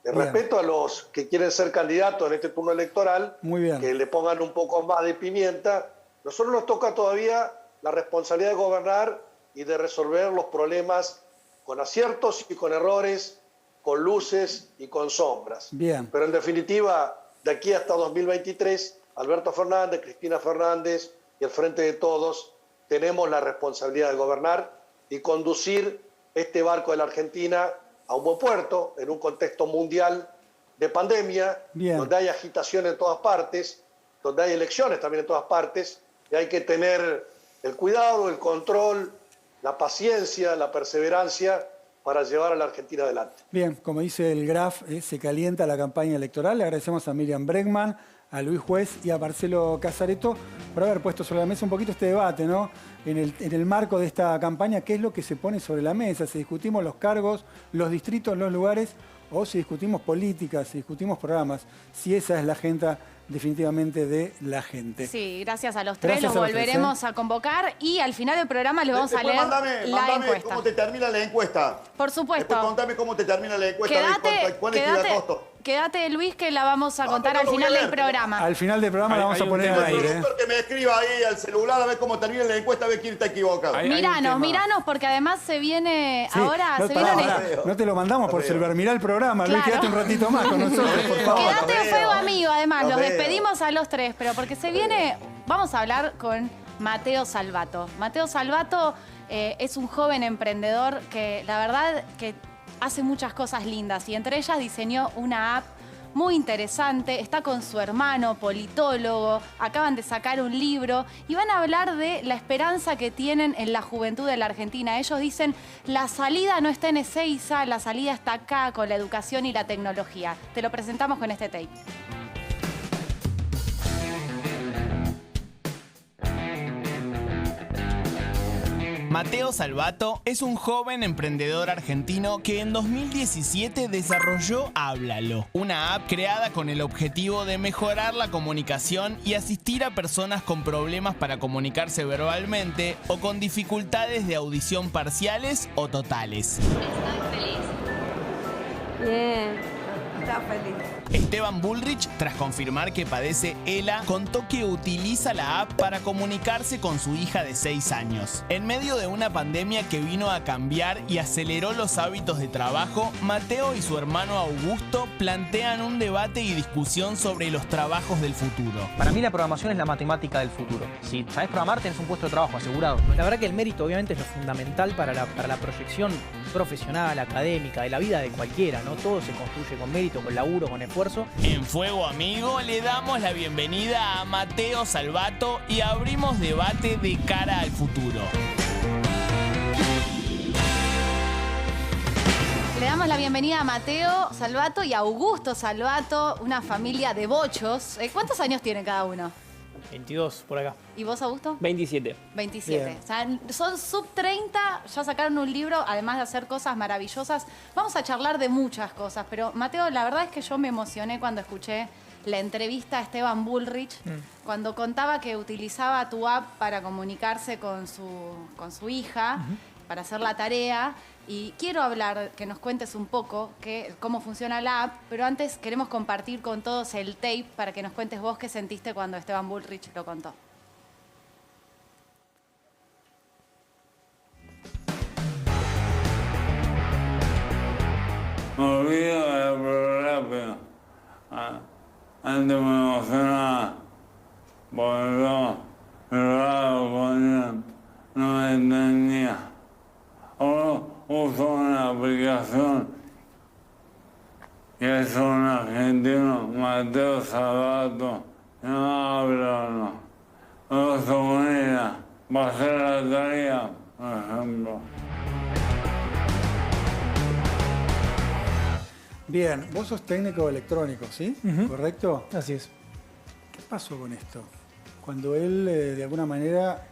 De respeto a los que quieren ser candidatos en este turno electoral, que le pongan un poco más de pimienta. Nosotros nos toca todavía la responsabilidad de gobernar y de resolver los problemas con aciertos y con errores, con luces y con sombras. Pero en definitiva, de aquí hasta 2023, Alberto Fernández, Cristina Fernández y el Frente de Todos tenemos la responsabilidad de gobernar y conducir este barco de la Argentina a un buen puerto, en un contexto mundial de pandemia, donde hay agitación en todas partes, donde hay elecciones también en todas partes, y hay que tener el cuidado, el control, la paciencia, la perseverancia para llevar a la Argentina adelante. Bien, como dice el Graf, se calienta la campaña electoral. Le agradecemos a Miriam Bregman, a Luis Juez y a Marcelo Casareto por haber puesto sobre la mesa un poquito este debate, ¿no? En el marco de esta campaña, ¿qué es lo que se pone sobre la mesa? Si discutimos los cargos, los distritos, los lugares, o si discutimos políticas, si discutimos programas, si esa es la agenda definitivamente de la gente. Sí, gracias a los tres, los volveremos a convocar y al final del programa les vamos a leer la encuesta. ¿Cómo te termina la encuesta? Por supuesto. Después contame cómo te termina la encuesta. Quédate, Luis, que la vamos a contar al final del programa. Al final del programa la vamos a poner al aire. Que me escriba ahí al celular a ver cómo termina la encuesta, a ver quién está equivocado. Miranos, porque además se viene ahora... No te lo mandamos por celular, mirá el programa, Luis, quédate un ratito más con nosotros, por favor. Quédate fuego amigo, además, los despedimos a los tres, pero porque se viene... Vamos a hablar con Mateo Salvato. Mateo Salvato es un joven emprendedor que la verdad que hace muchas cosas lindas y entre ellas diseñó una app muy interesante. Está con su hermano, politólogo, acaban de sacar un libro y van a hablar de la esperanza que tienen en la juventud de la Argentina. Ellos dicen, la salida no está en Ezeiza, la salida está acá con la educación y la tecnología. Te lo presentamos con este tape. Mateo Salvato es un joven emprendedor argentino que en 2017 desarrolló Háblalo, una app creada con el objetivo de mejorar la comunicación y asistir a personas con problemas para comunicarse verbalmente o con dificultades de audición parciales o totales. Estoy feliz. Bien, está feliz. Esteban Bullrich, tras confirmar que padece ELA, contó que utiliza la app para comunicarse con su hija de 6 años. En medio de una pandemia que vino a cambiar y aceleró los hábitos de trabajo, Mateo y su hermano Augusto plantean un debate y discusión sobre los trabajos del futuro. Para mí la programación es la matemática del futuro. Si sabes programar, tenés un puesto de trabajo asegurado. La verdad que el mérito obviamente es lo fundamental para la proyección profesional, académica, de la vida de cualquiera, ¿no? Todo se construye con mérito, con laburo, con esfuerzo. En Fuego Amigo le damos la bienvenida a Mateo Salvato y abrimos debate de cara al futuro. Le damos la bienvenida a Mateo Salvato y a Augusto Salvato, una familia de bochos. ¿Cuántos años tienen cada uno? 22 por acá. ¿Y vos, Augusto? 27. 27. Bien. O sea, son sub 30, ya sacaron un libro, además de hacer cosas maravillosas. Vamos a charlar de muchas cosas, pero Mateo, la verdad es que yo me emocioné cuando escuché la entrevista a Esteban Bullrich, cuando contaba que utilizaba tu app para comunicarse con su hija, para hacer la tarea. Y quiero hablar, que nos cuentes un poco cómo funciona la app, pero antes queremos compartir con todos el tape para que nos cuentes vos qué sentiste cuando Esteban Bullrich lo contó. Me olvido del programa. Antes me emocionaba porque yo con él no me entendía. Ahora uso una aplicación que es un argentino, Mateo Salvato, no hablo, no se unida para hacer la tarea, por ejemplo. Bien, vos sos técnico electrónico, ¿sí? ¿Correcto? Así es. ¿Qué pasó con esto? Cuando él de alguna manera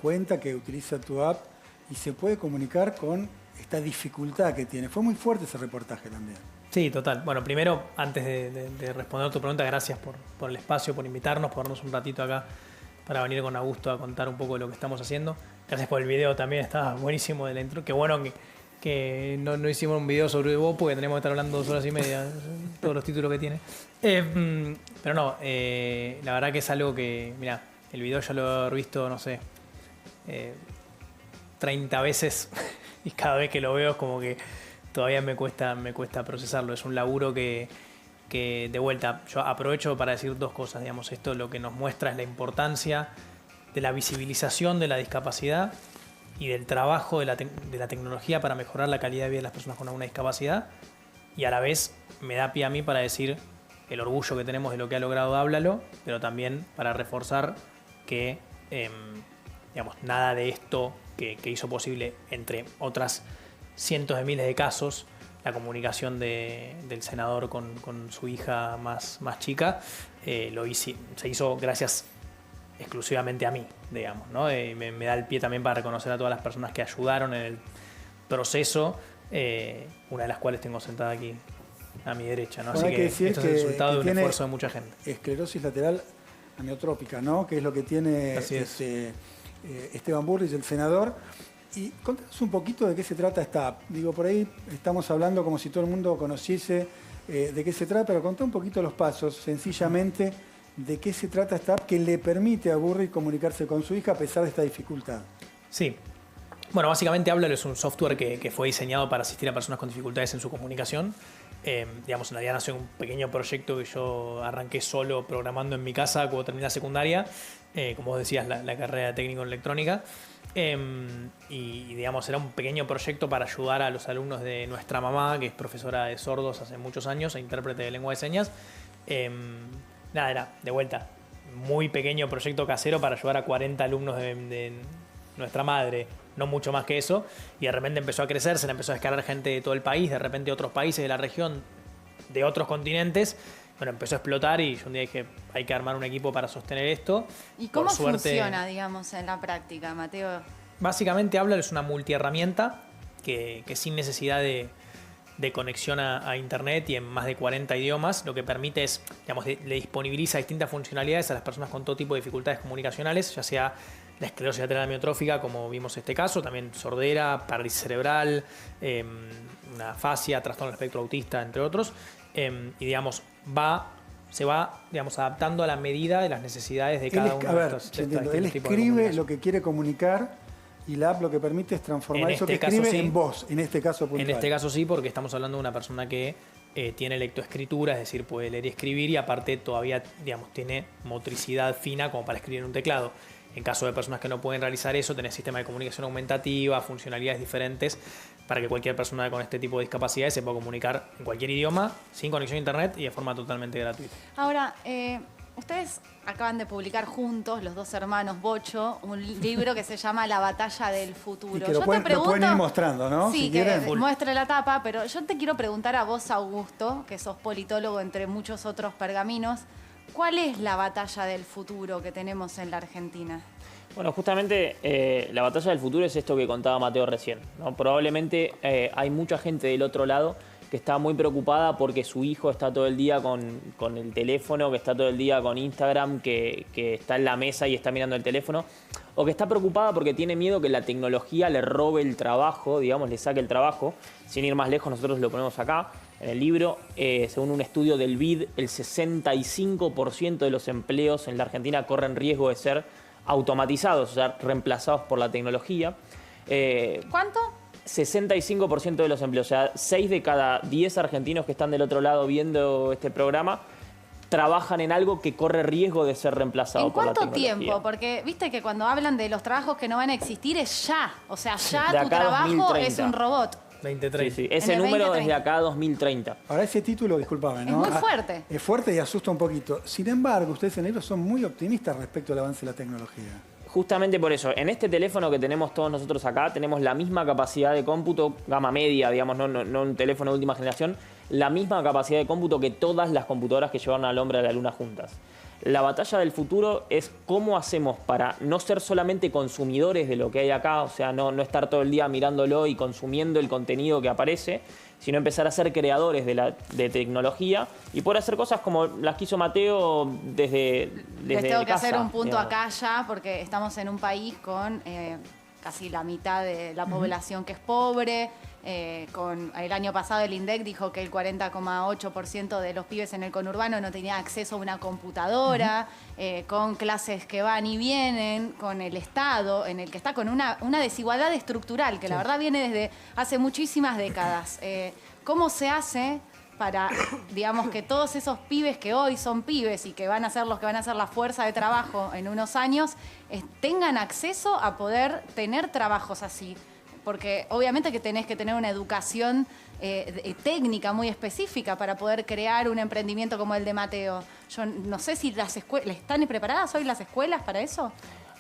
cuenta que utiliza tu app y se puede comunicar con esta dificultad que tiene. Fue muy fuerte ese reportaje también. Sí, total. Bueno, primero, antes de responder a tu pregunta, gracias por el espacio, por invitarnos, por darnos un ratito acá para venir con Augusto a contar un poco de lo que estamos haciendo. Gracias por el video también, estaba buenísimo de la intro. Qué bueno que no hicimos un video sobre vos porque tenemos que estar hablando 2 horas y media, todos los títulos que tiene. Pero no, la verdad que es algo que, mirá, el video ya lo he visto, no sé, 30 veces y cada vez que lo veo es como que todavía me cuesta procesarlo. Es un laburo que de vuelta, yo aprovecho para decir 2 cosas, digamos. Esto lo que nos muestra es la importancia de la visibilización de la discapacidad y del trabajo de la tecnología para mejorar la calidad de vida de las personas con alguna discapacidad, y a la vez me da pie a mí para decir el orgullo que tenemos de lo que ha logrado Háblalo, pero también para reforzar que digamos, nada de esto que hizo posible, entre otras cientos de miles de casos, la comunicación del senador con su hija más chica, se hizo gracias exclusivamente a mí, digamos, ¿no? Me da el pie también para reconocer a todas las personas que ayudaron en el proceso, una de las cuales tengo sentada aquí a mi derecha, ¿no? Así que esto es el resultado de un esfuerzo de mucha gente. Esclerosis lateral amiotrópica, ¿no? Que es lo que tiene Esteban Bullrich, el senador. Y contanos un poquito de qué se trata esta app. Digo, por ahí estamos hablando como si todo el mundo conociese de qué se trata, pero contá un poquito los pasos, sencillamente, de qué se trata esta app que le permite a Bullrich comunicarse con su hija a pesar de esta dificultad. Sí. Bueno, básicamente Háblalo es un software que fue diseñado para asistir a personas con dificultades en su comunicación. Digamos, en realidad nació un pequeño proyecto que yo arranqué solo programando en mi casa cuando terminé la secundaria, como vos decías, la carrera de técnico en electrónica. Y digamos, era un pequeño proyecto para ayudar a los alumnos de nuestra mamá, que es profesora de sordos hace muchos años e intérprete de lengua de señas. Nada, era de vuelta, muy pequeño proyecto casero para ayudar a 40 alumnos de nuestra madre, no mucho más que eso, y de repente empezó a crecer, se le empezó a escalar gente de todo el país, de repente otros países de la región, de otros continentes. Bueno, empezó a explotar y yo un día dije, hay que armar un equipo para sostener esto. ¿Y cómo funciona, digamos, en la práctica, Mateo? Básicamente Háblalo es una multiherramienta que sin necesidad de conexión a internet y en más de 40 idiomas, lo que permite es, digamos, le disponibiliza distintas funcionalidades a las personas con todo tipo de dificultades comunicacionales, ya sea la esclerosis lateral amiotrófica, como vimos este caso, también sordera, parálisis cerebral, una afasia, trastorno del espectro autista, entre otros, y digamos, se va digamos, adaptando a la medida de las necesidades de cada uno de estos tipos de comunicación. Él escribe lo que quiere comunicar y la app lo que permite es transformar eso que escribe en voz, en este caso puntual. En este caso sí, porque estamos hablando de una persona que tiene lectoescritura, es decir, puede leer y escribir y aparte todavía, digamos, tiene motricidad fina como para escribir en un teclado. En caso de personas que no pueden realizar eso, tenés sistema de comunicación aumentativa, funcionalidades diferentes para que cualquier persona con este tipo de discapacidades se pueda comunicar en cualquier idioma, sin conexión a internet y de forma totalmente gratuita. Ahora, ustedes acaban de publicar juntos, los dos hermanos Bocho, un libro que se llama La batalla del futuro. Y que lo pueden ir mostrando, ¿no? Sí, si que muestre la tapa, pero yo te quiero preguntar a vos, Augusto, que sos politólogo entre muchos otros pergaminos, ¿cuál es la batalla del futuro que tenemos en la Argentina? Bueno, justamente la batalla del futuro es esto que contaba Mateo recién, ¿no? Probablemente hay mucha gente del otro lado que está muy preocupada porque su hijo está todo el día con el teléfono, que está todo el día con Instagram, que está en la mesa y está mirando el teléfono, o que está preocupada porque tiene miedo que la tecnología le robe el trabajo, digamos, le saque el trabajo. Sin ir más lejos, nosotros lo ponemos acá en el libro. Según un estudio del BID, el 65% de los empleos en la Argentina corren riesgo de ser automatizados, o sea, reemplazados por la tecnología. ¿Cuánto? 65% de los empleos, o sea, 6 de cada 10 argentinos que están del otro lado viendo este programa trabajan en algo que corre riesgo de ser reemplazado por la tecnología. ¿En cuánto tiempo? Porque viste que cuando hablan de los trabajos que no van a existir es ya. O sea, ya tu trabajo 2030. Es un robot. 2030. Sí. Ese número es de acá a 2030. Ahora ese título, disculpame, ¿no? Es muy fuerte. Es fuerte y asusta un poquito. Sin embargo, ustedes en el libro son muy optimistas respecto al avance de la tecnología. Justamente por eso, en este teléfono que tenemos todos nosotros acá, tenemos la misma capacidad de cómputo, gama media, digamos, no un teléfono de última generación, la misma capacidad de cómputo que todas las computadoras que llevaron al hombre a la luna juntas. La batalla del futuro es cómo hacemos para no ser solamente consumidores de lo que hay acá, o sea, no estar todo el día mirándolo y consumiendo el contenido que aparece, sino empezar a ser creadores de tecnología y poder hacer cosas como las que hizo Mateo desde Les tengo que casa, hacer un punto digamos. acá ya, porque estamos en un país con casi la mitad de la población que es pobre. Con el año pasado el INDEC dijo que el 40,8% de los pibes en el conurbano no tenía acceso a una computadora, con clases que van y vienen, con el Estado, en el que está con una desigualdad estructural, que la verdad viene desde hace muchísimas décadas. ¿Cómo se hace para, digamos, que todos esos pibes que hoy son pibes y que van a ser los que van a ser la fuerza de trabajo en unos años, tengan acceso a poder tener trabajos así? Porque obviamente que tenés que tener una educación técnica muy específica para poder crear un emprendimiento como el de Mateo. Yo no sé si las escuelas, ¿están preparadas hoy las escuelas para eso?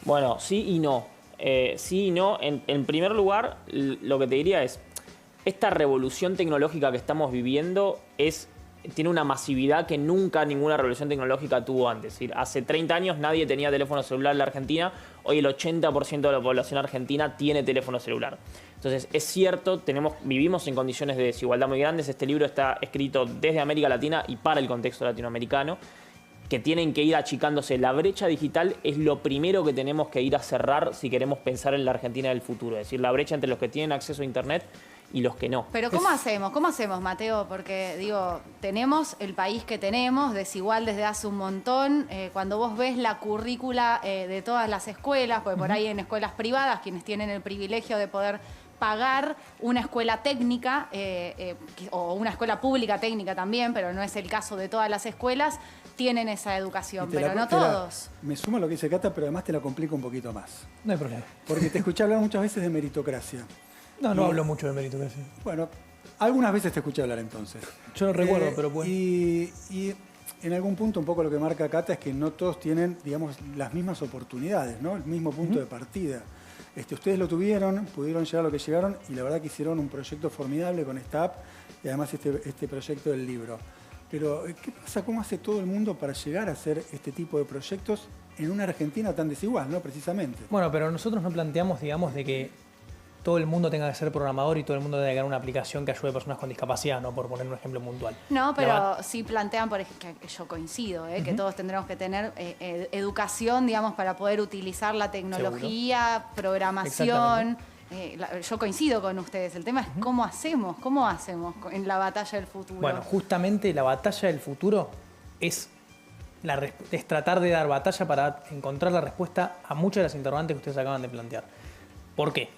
Bueno, sí y no. Sí y no. En primer lugar, lo que te diría es, esta revolución tecnológica que estamos viviendo tiene una masividad que nunca ninguna revolución tecnológica tuvo antes. Es decir, hace 30 años nadie tenía teléfono celular en la Argentina, hoy el 80% de la población argentina tiene teléfono celular. Entonces, es cierto, vivimos en condiciones de desigualdad muy grandes. Este libro está escrito desde América Latina y para el contexto latinoamericano, que tienen que ir achicándose. La brecha digital es lo primero que tenemos que ir a cerrar si queremos pensar en la Argentina del futuro. Es decir, la brecha entre los que tienen acceso a Internet y los que no. Pero ¿cómo hacemos? ¿Cómo hacemos, Mateo? Porque, digo, tenemos el país que tenemos, desigual desde hace un montón. Cuando vos ves la currícula de todas las escuelas, porque por ahí en escuelas privadas, quienes tienen el privilegio de poder pagar una escuela técnica o una escuela pública técnica también, pero no es el caso de todas las escuelas, tienen esa educación, pero no todos. Me sumo a lo que dice Cata, pero además te la complico un poquito más. No hay problema. Porque te escuché hablar muchas veces de meritocracia. No hablo mucho de meritocracia. Bueno, algunas veces te escuché hablar entonces. Yo no recuerdo, pero bueno. Y en algún punto un poco lo que marca Cata es que no todos tienen, digamos, las mismas oportunidades, ¿no? El mismo punto de partida. Ustedes lo tuvieron, pudieron llegar a lo que llegaron y la verdad que hicieron un proyecto formidable con esta app y además este proyecto del libro. Pero, ¿qué pasa? ¿Cómo hace todo el mundo para llegar a hacer este tipo de proyectos en una Argentina tan desigual, ¿no? Precisamente. Bueno, pero nosotros no planteamos, digamos, de que todo el mundo tenga que ser programador y todo el mundo tenga que tener una aplicación que ayude a personas con discapacidad, ¿no? Por poner un ejemplo puntual. No, pero sí plantean, por ejemplo, que yo coincido, que todos tendremos que tener educación, digamos, para poder utilizar la tecnología, programación. Yo coincido con ustedes. El tema es cómo hacemos en la batalla del futuro. Bueno, justamente la batalla del futuro es tratar de dar batalla para encontrar la respuesta a muchas de las interrogantes que ustedes acaban de plantear. ¿Por qué?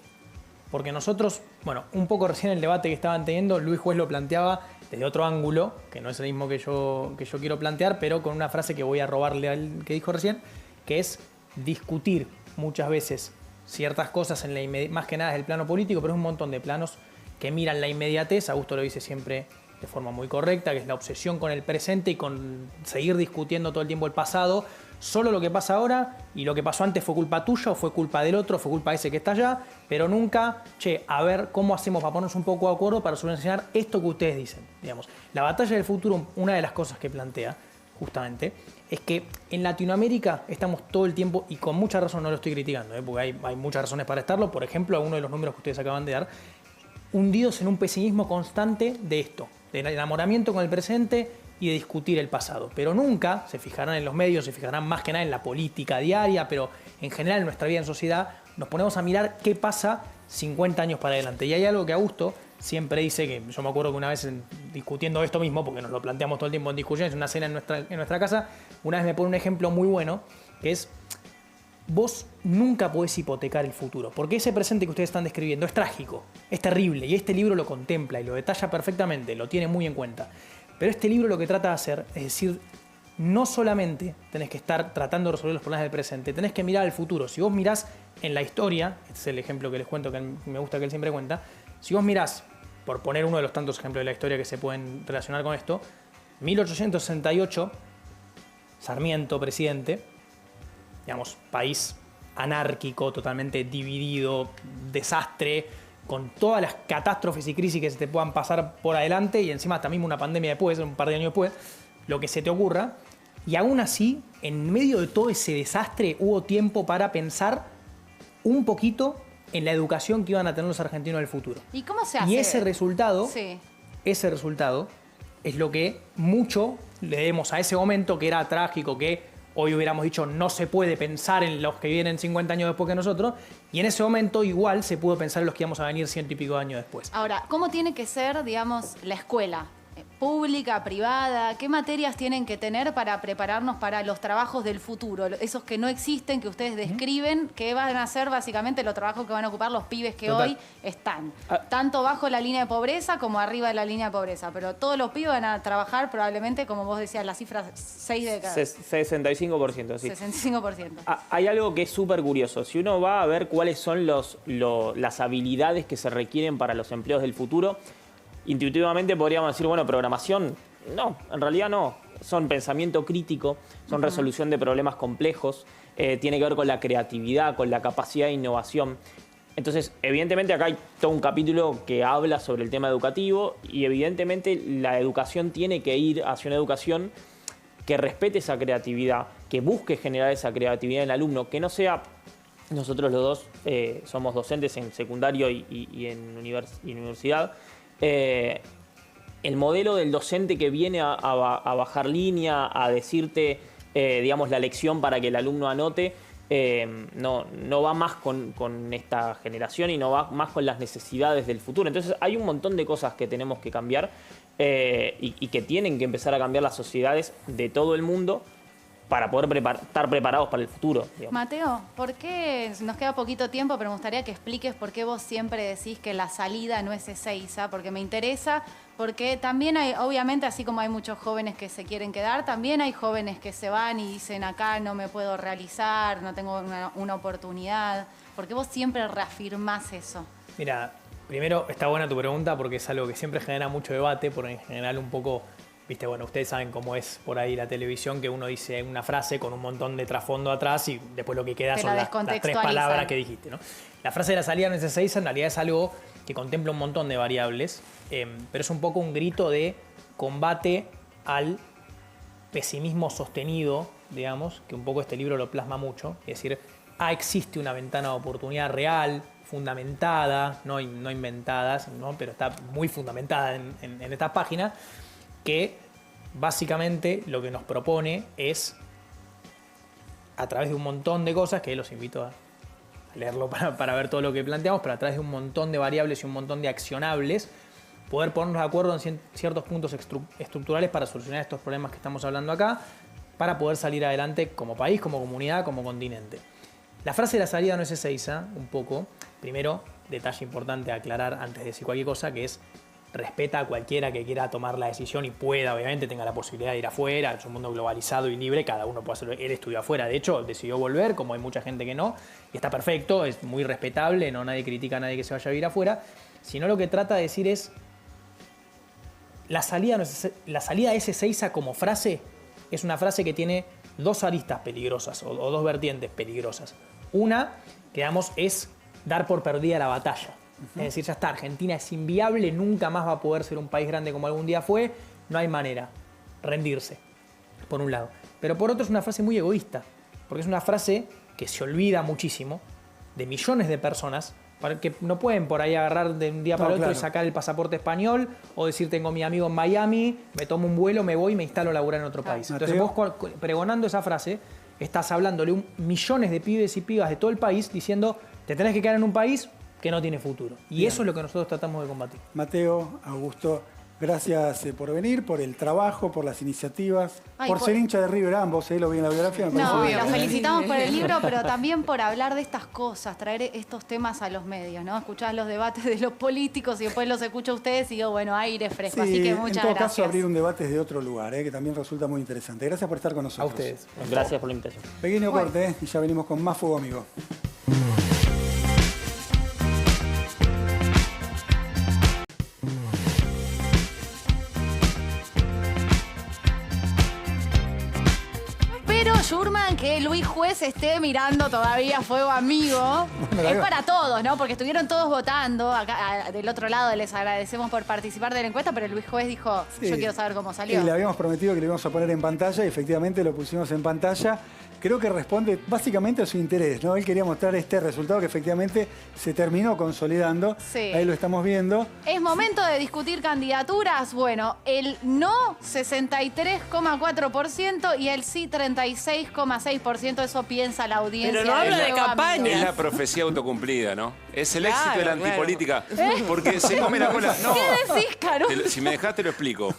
Porque nosotros, bueno, un poco recién el debate que estaban teniendo, Luis Juez lo planteaba desde otro ángulo, que no es el mismo que yo quiero plantear, pero con una frase que voy a robarle al que dijo recién, que es discutir muchas veces ciertas cosas más que nada desde el plano político, pero es un montón de planos que miran la inmediatez. Augusto lo dice siempre de forma muy correcta, que es la obsesión con el presente y con seguir discutiendo todo el tiempo el pasado. Solo lo que pasa ahora y lo que pasó antes fue culpa tuya o fue culpa del otro, fue culpa de ese que está allá, pero nunca, a ver cómo hacemos para ponernos un poco de acuerdo para solucionar esto que ustedes dicen. Digamos, la batalla del futuro, una de las cosas que plantea justamente, es que en Latinoamérica estamos todo el tiempo, y con mucha razón no lo estoy criticando, porque hay muchas razones para estarlo, por ejemplo, alguno de los números que ustedes acaban de dar, hundidos en un pesimismo constante de esto, del enamoramiento con el presente y de discutir el pasado. Pero nunca se fijarán en los medios, se fijarán más que nada en la política diaria, pero en general en nuestra vida en sociedad nos ponemos a mirar qué pasa 50 años para adelante. Y hay algo que Augusto siempre dice, que yo me acuerdo que una vez discutiendo esto mismo, porque nos lo planteamos todo el tiempo en discusiones, en una cena en nuestra casa, una vez me pone un ejemplo muy bueno, que es: vos nunca podés hipotecar el futuro, porque ese presente que ustedes están describiendo es trágico, es terrible, y este libro lo contempla y lo detalla perfectamente, lo tiene muy en cuenta. Pero este libro lo que trata de hacer es decir, no solamente tenés que estar tratando de resolver los problemas del presente, tenés que mirar al futuro. Si vos mirás en la historia, este es el ejemplo que les cuento, que me gusta que él siempre cuenta, si vos mirás, por poner uno de los tantos ejemplos de la historia que se pueden relacionar con esto, 1868, Sarmiento, presidente, digamos, país anárquico, totalmente dividido, desastre, con todas las catástrofes y crisis que se te puedan pasar por adelante, y encima hasta mismo una pandemia después, un par de años después, lo que se te ocurra. Y aún así, en medio de todo ese desastre, hubo tiempo para pensar un poquito en la educación que iban a tener los argentinos del futuro. ¿Y cómo se hace? Y ese resultado, sí, es lo que mucho le debemos a ese momento, que era trágico, que hoy hubiéramos dicho no se puede pensar en los que vienen 50 años después que nosotros, y en ese momento igual se pudo pensar en los que íbamos a venir 100 y pico de años después. Ahora, ¿cómo tiene que ser, digamos, la escuela? ¿Pública, privada? ¿Qué materias tienen que tener para prepararnos para los trabajos del futuro? Esos que no existen, que ustedes describen, que van a ser básicamente los trabajos que van a ocupar los pibes que hoy están. Tanto bajo la línea de pobreza como arriba de la línea de pobreza. Pero todos los pibes van a trabajar probablemente, como vos decías, la cifra 6 de cada. 65%, sí. 65%. Hay algo que es súper curioso. Si uno va a ver cuáles son las habilidades que se requieren para los empleos del futuro, intuitivamente podríamos decir, bueno, programación. No, en realidad no. Son pensamiento crítico, son resolución de problemas complejos, tiene que ver con la creatividad, con la capacidad de innovación. Entonces, evidentemente acá hay todo un capítulo que habla sobre el tema educativo, y evidentemente la educación tiene que ir hacia una educación que respete esa creatividad, que busque generar esa creatividad en el alumno, que no sea... Nosotros los dos somos docentes en secundario y en universidad. El modelo del docente que viene a bajar línea, a decirte, digamos, la lección para que el alumno anote, no va más con esta generación y no va más con las necesidades del futuro. Entonces hay un montón de cosas que tenemos que cambiar y que tienen que empezar a cambiar las sociedades de todo el mundo para poder estar preparados para el futuro. Digamos. Mateo, ¿por qué? Nos queda poquito tiempo, pero me gustaría que expliques por qué vos siempre decís que la salida no es Ezeiza, porque me interesa, porque también hay, obviamente, así como hay muchos jóvenes que se quieren quedar, también hay jóvenes que se van y dicen acá no me puedo realizar, no tengo una oportunidad. ¿Por qué vos siempre reafirmás eso? Mira, primero está buena tu pregunta porque es algo que siempre genera mucho debate, porque en general un poco... Viste, bueno, ustedes saben cómo es por ahí la televisión, que uno dice una frase con un montón de trasfondo atrás y después lo que queda son las 3 palabras que dijiste, ¿no? La frase de la salida no es Ezeiza, en realidad es algo que contempla un montón de variables, pero es un poco un grito de combate al pesimismo sostenido, digamos, que un poco este libro lo plasma mucho. Es decir, existe una ventana de oportunidad real, fundamentada, no inventadas, ¿no? Pero está muy fundamentada en estas páginas, que básicamente lo que nos propone es, a través de un montón de cosas, que los invito a leerlo para ver todo lo que planteamos, pero a través de un montón de variables y un montón de accionables, poder ponernos de acuerdo en ciertos puntos estructurales para solucionar estos problemas que estamos hablando acá, para poder salir adelante como país, como comunidad, como continente. La frase de la salida no es Ezeiza, un poco. Primero, detalle importante a aclarar antes de decir cualquier cosa, que es respeta a cualquiera que quiera tomar la decisión y pueda, obviamente, tenga la posibilidad de ir afuera. Es un mundo globalizado y libre, cada uno puede hacerlo. Él estudió afuera, de hecho, decidió volver, como hay mucha gente que no, y está perfecto, es muy respetable, no nadie critica a nadie que se vaya a vivir afuera, sino lo que trata de decir es, la salida es Ezeiza como frase, es una frase que tiene 2 aristas peligrosas, o 2 vertientes peligrosas. Una, que digamos, es dar por perdida la batalla. Es decir, ya está, Argentina es inviable, nunca más va a poder ser un país grande como algún día fue, no hay manera, rendirse, por un lado. Pero por otro es una frase muy egoísta, porque es una frase que se olvida muchísimo de millones de personas que no pueden por ahí agarrar de un día para otro y sacar el pasaporte español o decir tengo a mi amigo en Miami, me tomo un vuelo, me voy y me instalo a laburar en otro país. Entonces vos pregonando esa frase estás hablándole a millones de pibes y pibas de todo el país diciendo te tenés que quedar en un país que no tiene futuro. Y eso es lo que nosotros tratamos de combatir. Mateo, Augusto, gracias por venir, por el trabajo, por las iniciativas, por ser hincha de River ambos, lo vi en la biografía. No, los felicitamos por el libro, pero también por hablar de estas cosas, traer estos temas a los medios, ¿no? Escuchar los debates de los políticos y después los escucho a ustedes y digo, bueno, aire fresco. Sí, así que muchas gracias. En todo caso, abrir un debate desde otro lugar, que también resulta muy interesante. Gracias por estar con nosotros. A ustedes. Gracias por la invitación. Pequeño corte, y ya venimos con más Fuego Amigo. Schurman, que Luis Juez esté mirando todavía Fuego Amigo. Es para todos, ¿no? Porque estuvieron todos votando. Acá del otro lado les agradecemos por participar de la encuesta, pero Luis Juez dijo, yo quiero saber cómo salió. Y le habíamos prometido que lo íbamos a poner en pantalla y efectivamente lo pusimos en pantalla. Creo que responde básicamente a su interés, ¿no? Él quería mostrar este resultado que efectivamente se terminó consolidando. Sí. Ahí lo estamos viendo. ¿Es momento de discutir candidaturas? Bueno, el no 63,4% y el sí 36,6%. Eso piensa la audiencia. Pero no habla de campaña. Es la profecía autocumplida, ¿no? Es el éxito de la antipolítica. Porque se come la cola. No. ¿Qué decís, Caro? Si me dejás te lo explico.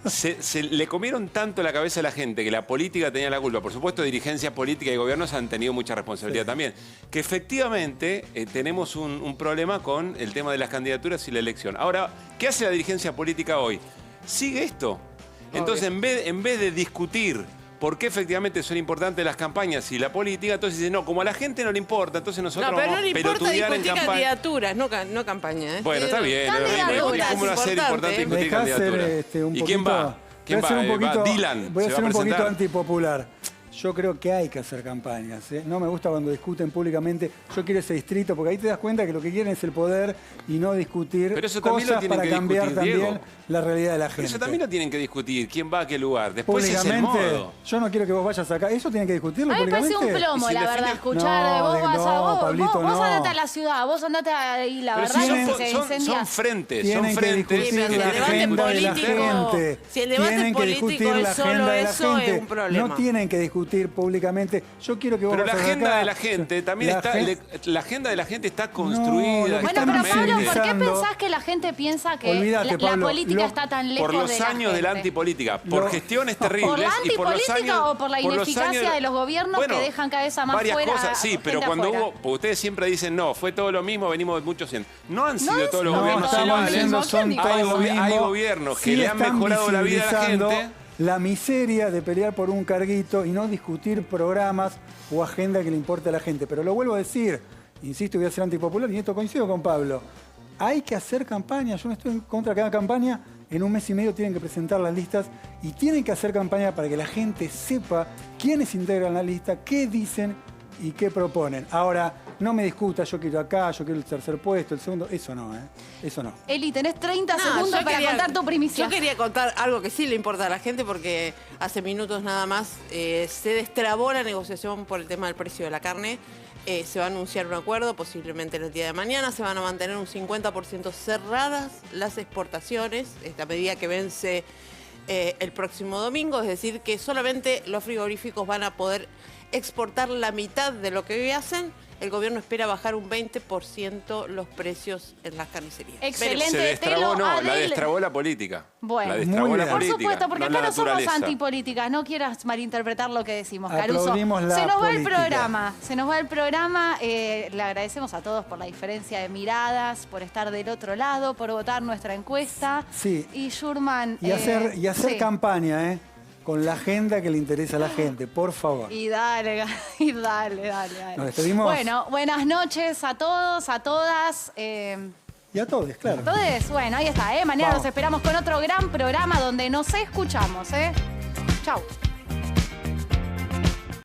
Se le comieron tanto la cabeza a la gente que la política tenía la culpa. Por supuesto, dirigencias políticas y gobiernos han tenido mucha responsabilidad también. Que efectivamente tenemos un problema con el tema de las candidaturas y la elección. Ahora, ¿qué hace la dirigencia política hoy? Sigue esto. Entonces, en vez de discutir por qué efectivamente son importantes las campañas y la política, entonces dicen, no, como a la gente no le importa, entonces nosotros vamos a pelotudear en campaña. Candidaturas, no campaña. Bueno, está bien. ¿Cómo no hacer importante discutir candidaturas? ¿Y quién va? ¿Quién va? Dylan. Voy a ser un presentar? poquito antipopular. Yo creo que hay que hacer campañas. No me gusta cuando discuten públicamente. Yo quiero ese distrito, porque ahí te das cuenta que lo que quieren es el poder y no discutir cosas para cambiar también la realidad de la gente. Pero eso también lo tienen que discutir. ¿Quién va a qué lugar? Después es el modo. Yo no quiero que vos vayas acá. Eso tienen que discutirlo públicamente. A mí me parece un plomo, la verdad, escuchar. Vos andate a la ciudad, vos andate ahí, la verdad que se incendia. Son frentes, tienen que discutir la agenda de la gente. Si el debate político es solo eso, es un problema. No tienen que discutir discutir públicamente. Yo quiero que vos Pero la vayas agenda acá. de la gente también La está. gen- La agenda de la gente está construida. Bueno, pero Pablo, ¿por qué pensando- pensás que la gente piensa que Olvídate, la Pablo, política está tan lejos Por los de la años de la gente? antipolítica, por gestiones terribles ¿Por la y por los antipolítica años. o por la por los ineficacia años- de los gobiernos Bueno, que dejan cada vez a más varias fuera cosas, sí, gente pero cuando afuera? hubo, porque ustedes siempre dicen, no, fue todo lo mismo, venimos de muchos años. No han sido todos los No, gobiernos estamos iguales. diciendo son todos lo mismo. Hay gobiernos que Sí le han están mejorado la vida a la visibilizando gente. la miseria de pelear por un carguito y no discutir programas o agenda que le importe a la gente. Pero lo vuelvo a decir, insisto, voy a ser antipopular y en esto coincido con Pablo. Hay que hacer campaña, yo no estoy en contra de cada campaña, en un mes y medio tienen que presentar las listas y tienen que hacer campaña para que la gente sepa quiénes integran la lista, qué dicen y qué proponen. Ahora, no me discuta, yo quiero acá, yo quiero el tercer puesto, el segundo, eso no, eso no. Eli, tenés 30 No, segundos yo para quería- contar tu primicia. Yo quería contar algo que sí le importa a la gente porque hace minutos nada más se destrabó la negociación por el tema del precio de la carne. Se va a anunciar un acuerdo, posiblemente el día de mañana. Se van a mantener un 50% cerradas las exportaciones, esta medida que vence el próximo domingo. Es decir, que solamente los frigoríficos van a poder exportar la mitad de lo que hoy hacen. El gobierno espera bajar un 20% los precios en las carnicerías. Excelente. Se destrabó, Telo, no, la Adel. destrabó la política. Bueno, la destrabó la por política. supuesto, porque no acá la no somos naturaleza. antipolíticas, no quieras malinterpretar lo que decimos, Caruso. Aplaudimos la Se nos va el política. programa, se nos va el programa. Le agradecemos a todos por la diferencia de miradas, por estar del otro lado, por votar nuestra encuesta. Sí. Y Schurman... Y hacer sí. campaña, con la agenda que le interesa a la gente, por favor. Y dale. Nos despedimos. Bueno, buenas noches a todos, a todas. Y a todos, claro. Entonces, bueno, ahí está, Mañana Vamos. los esperamos con otro gran programa donde nos escuchamos, Chau.